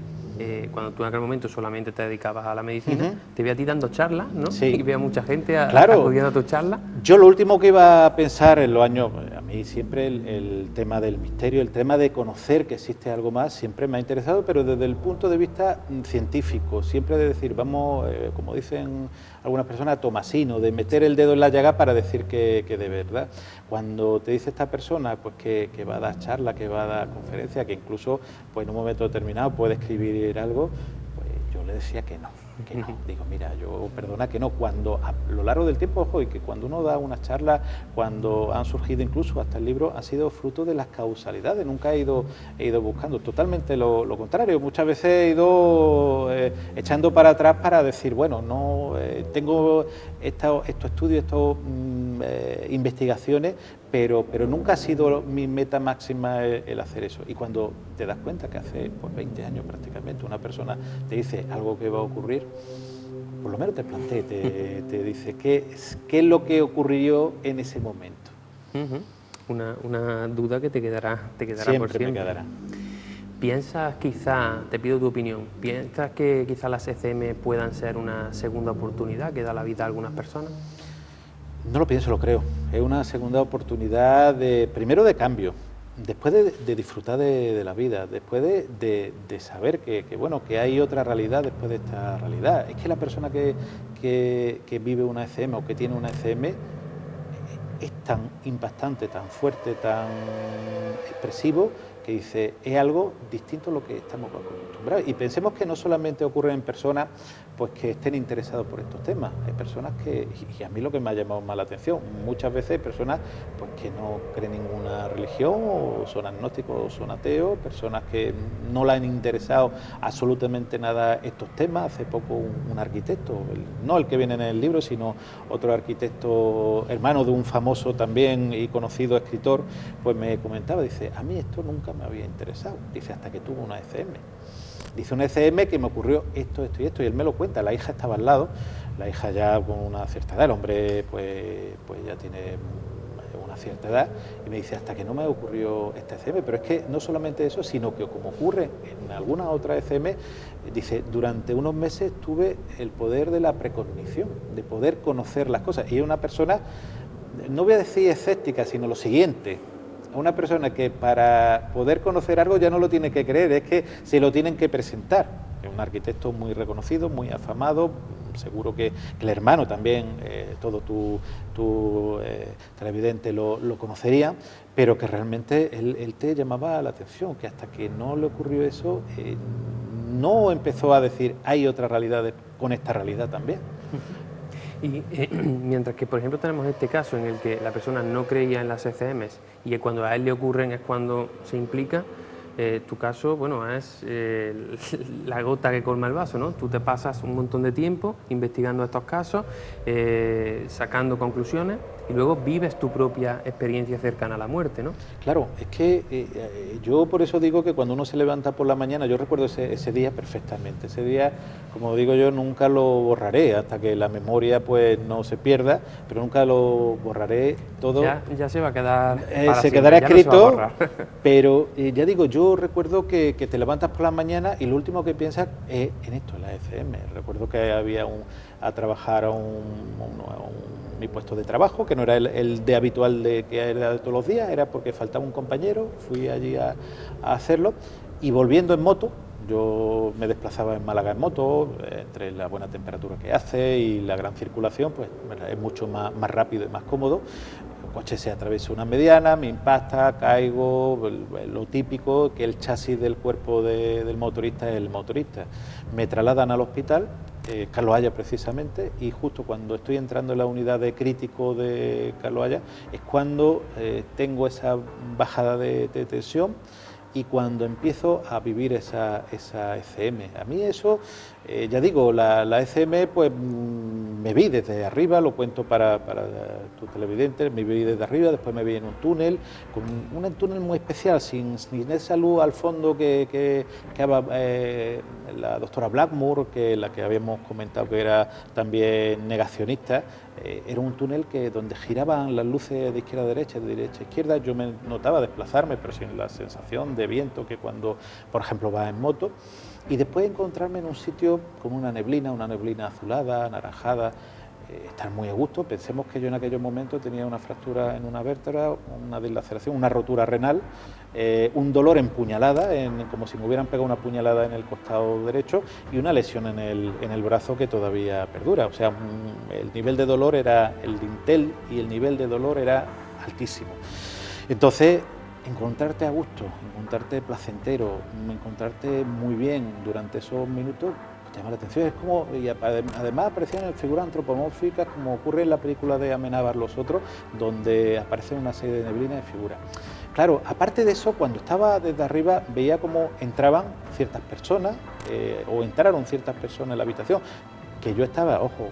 cuando tú en aquel momento solamente te dedicabas a la medicina, te ve a ti dando charlas, ¿no? Sí. Y ve a mucha gente claro, acudiendo a tus charlas. Yo lo último que iba a pensar en los años, a mí siempre el tema del misterio, el tema de conocer que existe algo más, siempre me ha interesado, pero desde el punto de vista científico, siempre de decir, vamos, como dicen algunas personas, tomasino, de meter el dedo en la llaga para decir que de verdad. Cuando te dice esta persona pues que va a dar charla, que va a dar conferencia, que incluso pues en un momento determinado puede escribir algo, pues yo le decía que no. Digo, mira, yo perdona que no, cuando a lo largo del tiempo, ojo, y que cuando uno da una charla, cuando han surgido incluso hasta el libro, han sido fruto de las causalidades, nunca he ido buscando, totalmente lo contrario, muchas veces he ido echando para atrás para decir, bueno, no tengo estos estudios, estas investigaciones, pero nunca ha sido mi meta máxima el hacer eso. Y cuando te das cuenta que hace pues, 20 años prácticamente una persona te dice algo que va a ocurrir, por lo menos te plantea, te dice qué es lo que ocurrió en ese momento. Una duda que te quedará siempre por siempre. Me quedará. ¿Piensas quizá, te pido tu opinión, piensas que quizá las ECM puedan ser una segunda oportunidad que da la vida a algunas personas? No lo pienso, lo creo. Es una segunda oportunidad primero de cambio, después de disfrutar de la vida, después de saber bueno, que hay otra realidad después de esta realidad. Es que la persona que vive una ECM o que tiene una ECM es tan impactante, tan fuerte, tan expresivo, que dice, es algo distinto a lo que estamos acostumbrados. Y pensemos que no solamente ocurre en personas pues que estén interesados por estos temas, hay personas que, y a mí lo que me ha llamado más la atención, muchas veces hay personas pues que no creen ninguna religión, o son agnósticos o son ateos, personas que no le han interesado absolutamente nada estos temas. Hace poco un arquitecto, no el que viene en el libro, sino otro arquitecto, hermano de un famoso también y conocido escritor, pues me comentaba, dice, a mí esto nunca me había interesado, dice, hasta que tuvo una ECM. Dice, una ECM que me ocurrió esto y esto, y él me lo cuenta, la hija estaba al lado, la hija ya con una cierta edad, el hombre pues ya tiene una cierta edad, y me dice, hasta que no me ocurrió esta ECM, pero es que no solamente eso, sino que como ocurre en alguna otra ECM, dice, durante unos meses tuve el poder de la precognición, de poder conocer las cosas, y es una persona, no voy a decir escéptica, sino lo siguiente, una persona que para poder conocer algo ya no lo tiene que creer, es que se lo tienen que presentar. Es un arquitecto muy reconocido, muy afamado, seguro que el hermano también, todo tu televidente lo conocería, pero que realmente él te llamaba la atención, que hasta que no le ocurrió eso, no empezó a decir, hay otra realidad con esta realidad también. Y mientras que, por ejemplo, tenemos este caso en el que la persona no creía en las ECMs y que cuando a él le ocurren es cuando se implica, tu caso, bueno, es la gota que colma el vaso, ¿no? Tú te pasas un montón de tiempo investigando estos casos, sacando conclusiones y luego vives tu propia experiencia cercana a la muerte, ¿no? Claro, es que yo por eso digo que cuando uno se levanta por la mañana, yo recuerdo ese día perfectamente, ese día, como digo yo, nunca lo borraré hasta que la memoria pues no se pierda, pero nunca lo borraré todo. Ya se va a quedar se quedará escrito, no pero ya digo, yo recuerdo que te levantas por la mañana y lo último que piensas es en esto, en la ECM. Recuerdo que había a trabajar a mi puesto de trabajo, que no era el de habitual que era de todos los días, era porque faltaba un compañero, fui allí a hacerlo, y volviendo en moto, yo me desplazaba en Málaga en moto, entre la buena temperatura que hace y la gran circulación, pues es mucho más rápido y más cómodo. El coche se atraviesa una mediana, me impacta, caigo, lo típico, que el chasis del cuerpo del motorista es el motorista. Me trasladan al hospital, Carlos Haya precisamente, y justo cuando estoy entrando en la unidad de crítico de Carlos Haya es cuando tengo esa bajada de tensión y cuando empiezo a vivir esa ECM. A mí eso, ya digo, la ECM, pues me vi desde arriba, lo cuento para tus televidentes, me vi desde arriba, después me vi en un túnel, con un túnel muy especial, sin esa luz al fondo que la doctora Blackmore, que la que habíamos comentado que era también negacionista. Era un túnel donde giraban las luces de izquierda a derecha, de derecha a izquierda. Yo me notaba desplazarme, pero sin la sensación de viento que cuando, por ejemplo, vas en moto. Y después encontrarme en un sitio con una neblina azulada, anaranjada, estar muy a gusto. Pensemos que yo en aquellos momentos tenía una fractura en una vértebra, una dislaceración, una rotura renal, un dolor en puñalada, como si me hubieran pegado una puñalada en el costado derecho, y una lesión en el brazo que todavía perdura. O sea, el nivel de dolor era el dintel y el nivel de dolor era altísimo. Entonces, encontrarte a gusto, encontrarte placentero, encontrarte muy bien durante esos minutos, llama la atención. Es como, y además aparecían figuras antropomórficas, como ocurre en la película de Amenábar Los Otros, donde aparecen una serie de neblinas de figuras. Claro, aparte de eso, cuando estaba desde arriba veía cómo entraban ciertas personas, o entraron ciertas personas en la habitación, que yo estaba, ojo,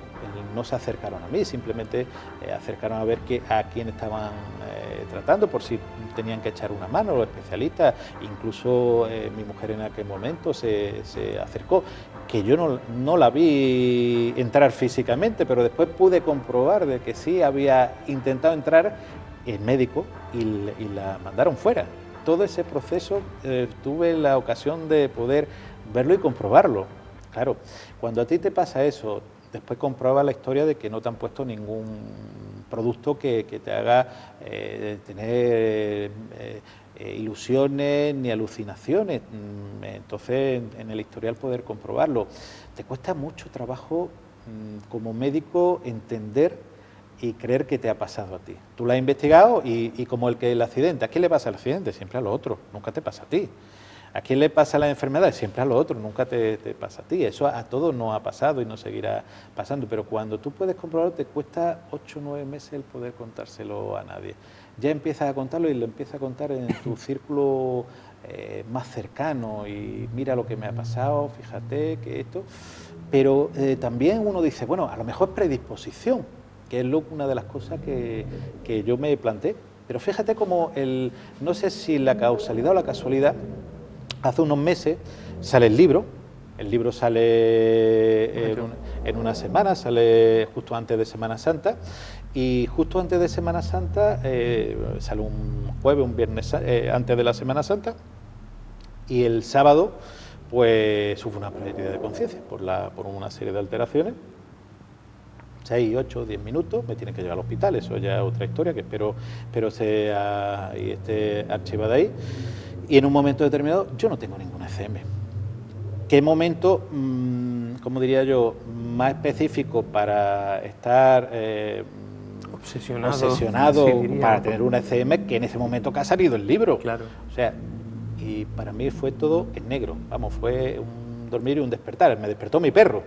no se acercaron a mí, simplemente acercaron a ver a quién estaban tratando, por si tenían que echar una mano, los especialistas. Incluso mi mujer en aquel momento se acercó, que yo no la vi entrar físicamente, pero después pude comprobar de que sí había intentado entrar el médico y la mandaron fuera. Todo ese proceso tuve la ocasión de poder verlo y comprobarlo. Claro, cuando a ti te pasa eso, después compruebas la historia de que no te han puesto ningún producto que te haga tener ilusiones ni alucinaciones. Entonces, en el historial poder comprobarlo. Te cuesta mucho trabajo como médico entender y creer que te ha pasado a ti. Tú lo has investigado y como el accidente. ¿A quién le pasa el accidente? Siempre a los otros, nunca te pasa a ti. ¿A quién le pasa la enfermedad? Siempre a los otros, nunca te pasa a ti. Eso a todos nos ha pasado y nos seguirá pasando. Pero cuando tú puedes comprobarlo, te cuesta 8 o 9 meses el poder contárselo a nadie. Ya empiezas a contarlo y lo empiezas a contar en tu círculo más cercano. Y mira lo que me ha pasado, fíjate que esto... Pero también uno dice, bueno, a lo mejor es predisposición, que es una de las cosas que yo me planteé. Pero fíjate como no sé si la causalidad o la casualidad, hace unos meses sale el libro sale en una semana, sale justo antes de Semana Santa, y justo antes de Semana Santa, sale un jueves, un viernes antes de la Semana Santa, y el sábado pues sufre una pérdida de conciencia por una serie de alteraciones. 6, 8, 10 minutos, me tienen que llevar al hospital, eso ya es otra historia que espero sea y esté archivada ahí. Y en un momento determinado yo no tengo ninguna ECM. ¿Qué momento, como diría yo, más específico para estar obsesionado para tener una ECM que en ese momento que ha salido el libro? Claro. O sea, y para mí fue todo en negro, vamos, fue un dormir y un despertar. Me despertó mi perro,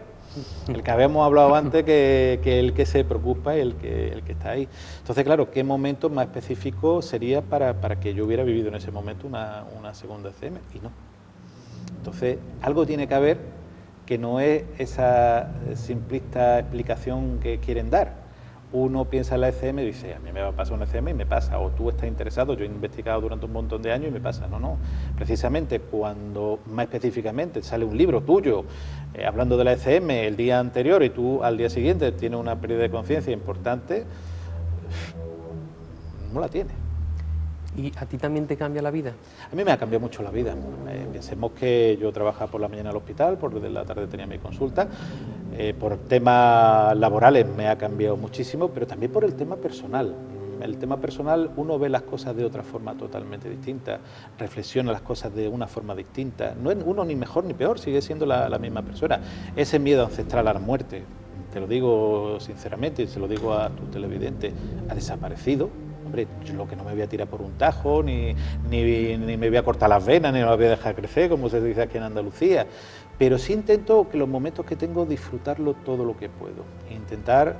el que habíamos hablado antes, que el que se preocupa y el que está ahí. Entonces, claro, ¿qué momento más específico sería para que yo hubiera vivido en ese momento una segunda ECM? Y no. Entonces, algo tiene que haber que no es esa simplista explicación que quieren dar. Uno piensa en la ECM y dice, a mí me va a pasar una ECM y me pasa, o tú estás interesado, yo he investigado durante un montón de años y me pasa. No, precisamente cuando más específicamente sale un libro tuyo hablando de la ECM el día anterior y tú al día siguiente tienes una pérdida de conciencia importante, no la tienes. ¿Y a ti también te cambia la vida? A mí me ha cambiado mucho la vida. Pensemos que yo trabajaba por la mañana al hospital, por la tarde tenía mi consulta. Por temas laborales me ha cambiado muchísimo, pero también por el tema personal. El tema personal, uno ve las cosas de otra forma totalmente distinta, reflexiona las cosas de una forma distinta. No es uno ni mejor ni peor, sigue siendo la misma persona. Ese miedo ancestral a la muerte, te lo digo sinceramente y se lo digo a tu televidente, ha desaparecido. Hombre, yo lo que no me voy a tirar por un tajo, ni me voy a cortar las venas, ni me las voy a dejar crecer, como se dice aquí en Andalucía. Pero sí intento que los momentos que tengo disfrutarlo todo lo que puedo. Intentar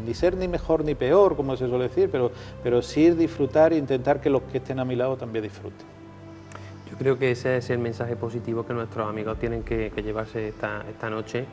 ni ser ni mejor ni peor, como se suele decir, pero sí disfrutar e intentar que los que estén a mi lado también disfruten. Yo creo que ese es el mensaje positivo que nuestros amigos tienen que llevarse esta noche.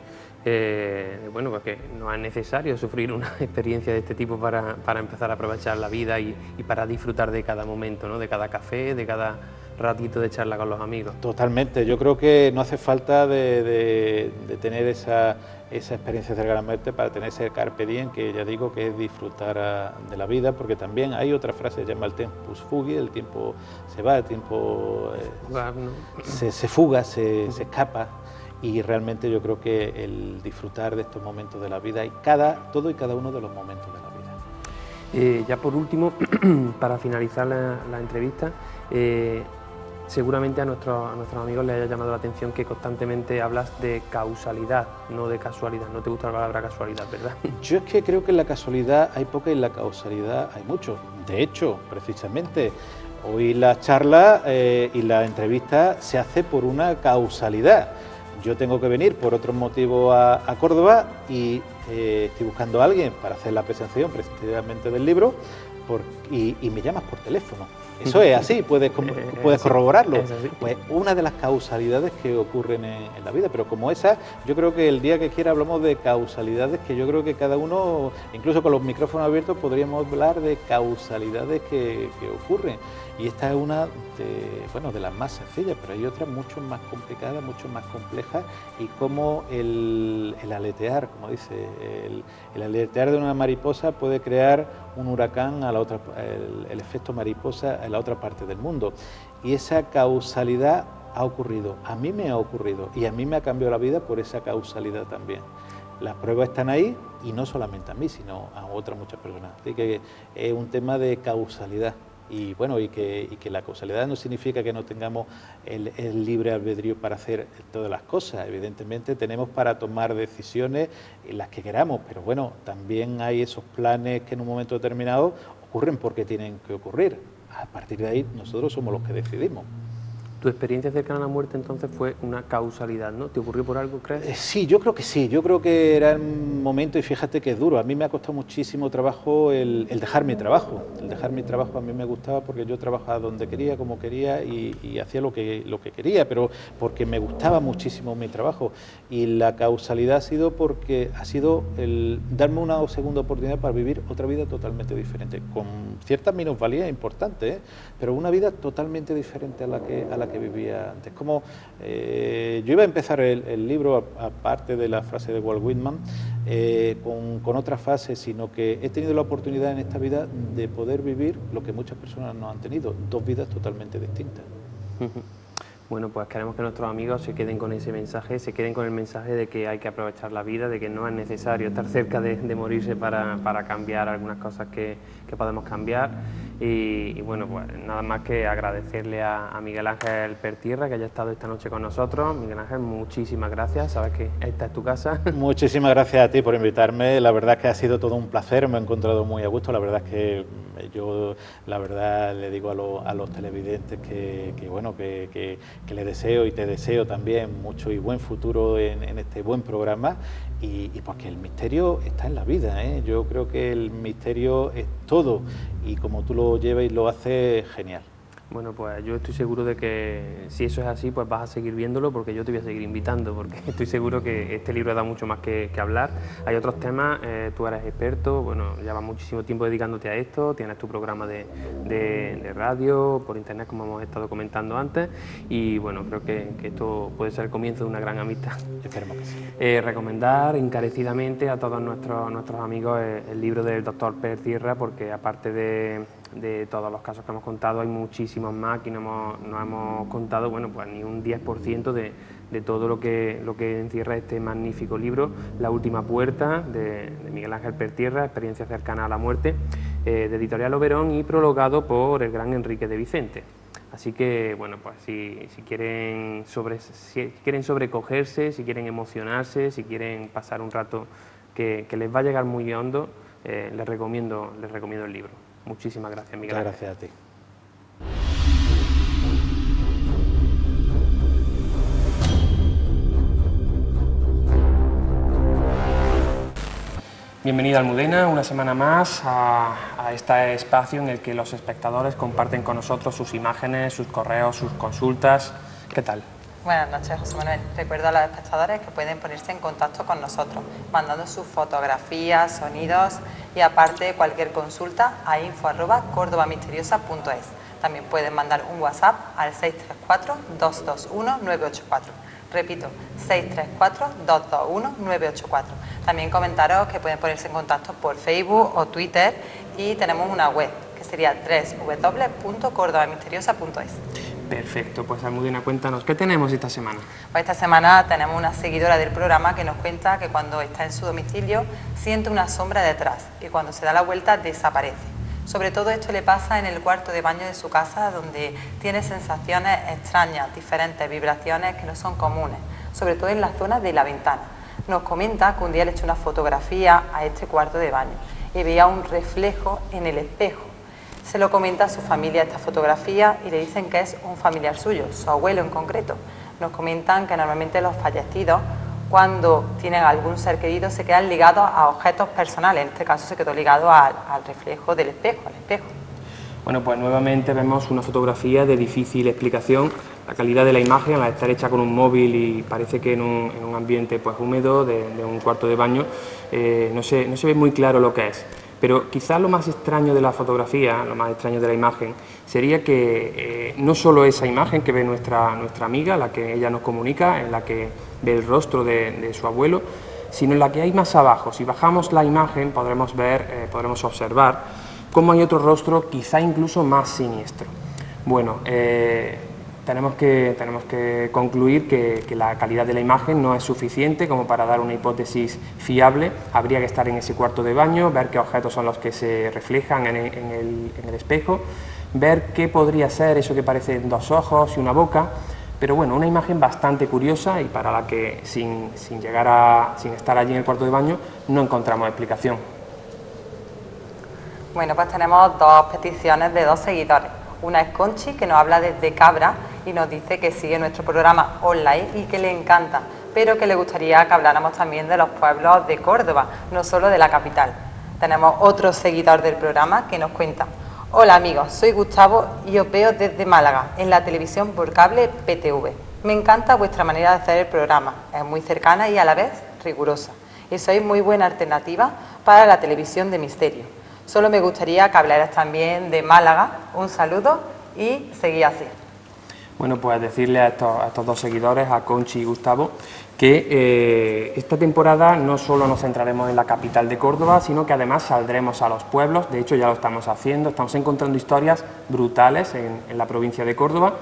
Bueno, porque no es necesario sufrir una experiencia de este tipo para empezar a aprovechar la vida y para disfrutar de cada momento, ¿no? De cada café, de cada ratito de charla con los amigos. Totalmente, yo creo que no hace falta de tener esa experiencia cercanamente para tener ese carpe diem, que ya digo que es disfrutar de la vida, porque también hay otra frase que se llama el tempus fugit, el tiempo se va, el tiempo se fuga, se escapa. Y realmente yo creo que el disfrutar de estos momentos de la vida y todo y cada uno de los momentos de la vida. Ya por último, para finalizar la entrevista, seguramente a nuestros amigos les haya llamado la atención que constantemente hablas de causalidad, no de casualidad. No te gusta la palabra casualidad, ¿verdad? Yo es que creo que en la casualidad hay poca y en la causalidad hay mucho. De hecho, precisamente, hoy la charla y la entrevista se hace por una causalidad. Yo tengo que venir por otro motivo a Córdoba y estoy buscando a alguien para hacer la presentación precisamente del libro y me llamas por teléfono. Eso es así, puedes corroborarlo. Pues una de las causalidades que ocurren en la vida, pero como esa, yo creo que el día que quiera hablamos de causalidades, que yo creo que cada uno, incluso con los micrófonos abiertos, podríamos hablar de causalidades que ocurren. Y esta es una de las más sencillas, pero hay otras mucho más complicadas, mucho más complejas, y como el aletear, como dice, el aletear de una mariposa puede crear un huracán a la otra, el efecto mariposa en la otra parte del mundo. Y esa causalidad ha ocurrido, a mí me ha ocurrido, y a mí me ha cambiado la vida por esa causalidad también. Las pruebas están ahí, y no solamente a mí, sino a otras muchas personas. Así que es un tema de causalidad. y bueno, y que la causalidad no significa que no tengamos el libre albedrío para hacer todas las cosas. Evidentemente tenemos para tomar decisiones las que queramos, pero bueno, también hay esos planes que en un momento determinado ocurren porque tienen que ocurrir. A partir de ahí nosotros somos los que decidimos. ¿Tu experiencia cercana a la muerte entonces fue una causalidad, no? ¿Te ocurrió por algo, crees? Sí, yo creo que sí, yo creo que era un momento, y fíjate que es duro, a mí me ha costado muchísimo trabajo el dejar mi trabajo. El dejar mi trabajo a mí me gustaba porque yo trabajaba donde quería, como quería y hacía lo que quería, pero porque me gustaba muchísimo mi trabajo. Y la causalidad ha sido porque ha sido el darme una segunda oportunidad para vivir otra vida totalmente diferente, con ciertas minusvalías importantes, pero una vida totalmente diferente a la que vivía antes. Como yo iba a empezar el libro, aparte de la frase de Walt Whitman, con otra frase, sino que he tenido la oportunidad en esta vida de poder vivir lo que muchas personas no han tenido, dos vidas totalmente distintas. Bueno, pues queremos que nuestros amigos se queden con ese mensaje, se queden con el mensaje de que hay que aprovechar la vida, de que no es necesario estar cerca de morirse para cambiar algunas cosas que podemos cambiar. Y bueno, pues nada más que agradecerle a Miguel Ángel Pertierra que haya estado esta noche con nosotros. Miguel Ángel, muchísimas gracias, sabes que esta es tu casa. Muchísimas gracias a ti por invitarme, la verdad es que ha sido todo un placer, me he encontrado muy a gusto, la verdad es que yo le digo a los televidentes que le deseo y te deseo también mucho y buen futuro en este buen programa y porque el misterio está en la vida, ¿eh? Yo creo que el misterio es todo y como tú lo llevas y lo haces, genial. Bueno, pues yo estoy seguro de que si eso es así, pues vas a seguir viéndolo porque yo te voy a seguir invitando, porque estoy seguro que este libro da mucho más que hablar. Hay otros temas, tú eres experto, bueno, llevas muchísimo tiempo dedicándote a esto, tienes tu programa de radio, por internet, como hemos estado comentando antes, y bueno, creo que esto puede ser el comienzo de una gran amistad. Esperemos que sí. Recomendar encarecidamente a todos nuestros amigos el libro del doctor Pertierra, porque aparte de todos los casos que hemos contado, hay muchísimos más que no hemos contado, bueno, pues ni un 10% de todo lo que encierra este magnífico libro, La última puerta, de Miguel Ángel Pertierra, Experiencia cercana a la muerte, de Editorial Oberón y prologado por el gran Enrique de Vicente. Así que, bueno, pues si quieren sobrecogerse, si quieren emocionarse, si quieren pasar un rato que les va a llegar muy hondo, les recomiendo el libro. Muchísimas gracias, Miguel. Muchas gracias a ti. Bienvenida Almudena, una semana más a este espacio en el que los espectadores comparten con nosotros sus imágenes, sus correos, sus consultas. ¿Qué tal? Buenas noches, José Manuel. Recuerdo a los espectadores que pueden ponerse en contacto con nosotros, mandando sus fotografías, sonidos y aparte cualquier consulta a info@cordobamisteriosa.es. También pueden mandar un WhatsApp al 634-221-984. Repito, 634-221-984. También comentaros que pueden ponerse en contacto por Facebook o Twitter y tenemos una web que sería www.cordobamisteriosa.es. Perfecto, pues Almudena, cuéntanos, ¿qué tenemos esta semana? Pues esta semana tenemos una seguidora del programa que nos cuenta que cuando está en su domicilio siente una sombra detrás y cuando se da la vuelta desaparece. Sobre todo esto le pasa en el cuarto de baño de su casa, donde tiene sensaciones extrañas, diferentes vibraciones que no son comunes, sobre todo en la zona de la ventana. Nos comenta que un día le echó una fotografía a este cuarto de baño y veía un reflejo en el espejo. Se lo comenta a su familia esta fotografía y le dicen que es un familiar suyo, su abuelo en concreto. Nos comentan que normalmente los fallecidos, cuando tienen algún ser querido, se quedan ligados a objetos personales. En este caso se quedó ligado al reflejo del espejo, al espejo. Bueno, pues nuevamente vemos una fotografía de difícil explicación. La calidad de la imagen, al estar hecha con un móvil y parece que en un ambiente pues húmedo de un cuarto de baño, no se ve muy claro lo que es. Pero quizás lo más extraño de la fotografía, lo más extraño de la imagen, sería que no solo esa imagen que ve nuestra amiga, la que ella nos comunica, en la que ve el rostro de su abuelo, sino en la que hay más abajo. Si bajamos la imagen podremos observar cómo hay otro rostro quizá incluso más siniestro. Bueno, tenemos que concluir que la calidad de la imagen no es suficiente como para dar una hipótesis fiable. Habría que estar en ese cuarto de baño, ver qué objetos son los que se reflejan en el espejo, ver qué podría ser eso que parecen dos ojos y una boca, pero bueno, una imagen bastante curiosa y para la que sin estar allí en el cuarto de baño no encontramos explicación. Bueno, pues tenemos dos peticiones de dos seguidores. Una es Conchi, que nos habla desde Cabra y nos dice que sigue nuestro programa online y que le encanta, pero que le gustaría que habláramos también de los pueblos de Córdoba, no solo de la capital. Tenemos otro seguidor del programa que nos cuenta: hola amigos, soy Gustavo y os veo desde Málaga, en la televisión por cable PTV. Me encanta vuestra manera de hacer el programa, es muy cercana y a la vez rigurosa. Y sois muy buena alternativa para la televisión de misterio. Solo me gustaría que hablaras también de Málaga. Un saludo y seguid así. Bueno, pues decirle a estos dos seguidores, a Conchi y Gustavo, que esta temporada no solo nos centraremos en la capital de Córdoba, sino que además saldremos a los pueblos. De hecho, ya lo estamos haciendo, estamos encontrando historias brutales en la provincia de Córdoba.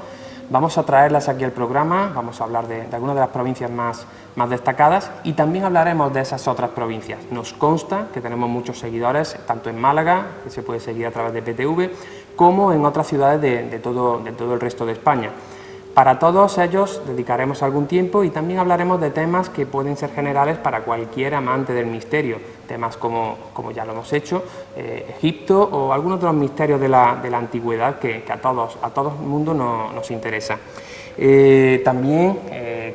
Vamos a traerlas aquí al programa, vamos a hablar de algunas de las provincias más destacadas y también hablaremos de esas otras provincias. Nos consta que tenemos muchos seguidores, tanto en Málaga, que se puede seguir a través de PTV, como en otras ciudades de todo el resto de España. Para todos ellos dedicaremos algún tiempo y también hablaremos de temas que pueden ser generales para cualquier amante del misterio, temas como ya lo hemos hecho, Egipto o algunos otros misterios de la antigüedad que a todo el mundo nos interesa. También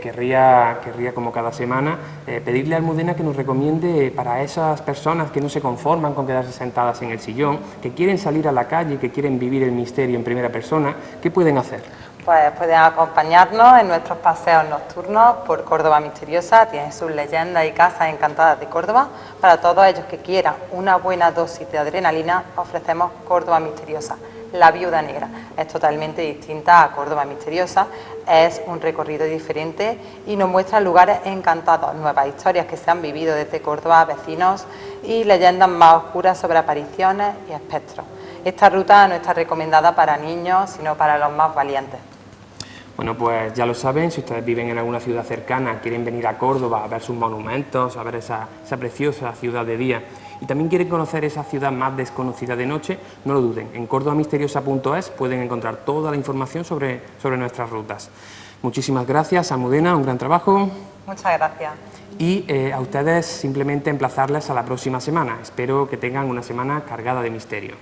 querría, como cada semana, pedirle a Almudena que nos recomiende para esas personas que no se conforman con quedarse sentadas en el sillón, que quieren salir a la calle, que quieren vivir el misterio en primera persona, ¿qué pueden hacer? Pues pueden acompañarnos en nuestros paseos nocturnos por Córdoba Misteriosa. Tienen sus leyendas y casas encantadas de Córdoba. Para todos ellos que quieran una buena dosis de adrenalina, ofrecemos Córdoba Misteriosa. La Viuda Negra es totalmente distinta a Córdoba Misteriosa, es un recorrido diferente y nos muestra lugares encantados, nuevas historias que se han vivido desde Córdoba, vecinos y leyendas más oscuras sobre apariciones y espectros. Esta ruta no está recomendada para niños, sino para los más valientes. Bueno, pues ya lo saben, si ustedes viven en alguna ciudad cercana, quieren venir a Córdoba a ver sus monumentos, a ver esa preciosa ciudad de día y también quieren conocer esa ciudad más desconocida de noche, no lo duden, en cordobamisteriosa.es pueden encontrar toda la información sobre nuestras rutas. Muchísimas gracias, Almudena, un gran trabajo. Muchas gracias. Y a ustedes simplemente emplazarles a la próxima semana. Espero que tengan una semana cargada de misterio.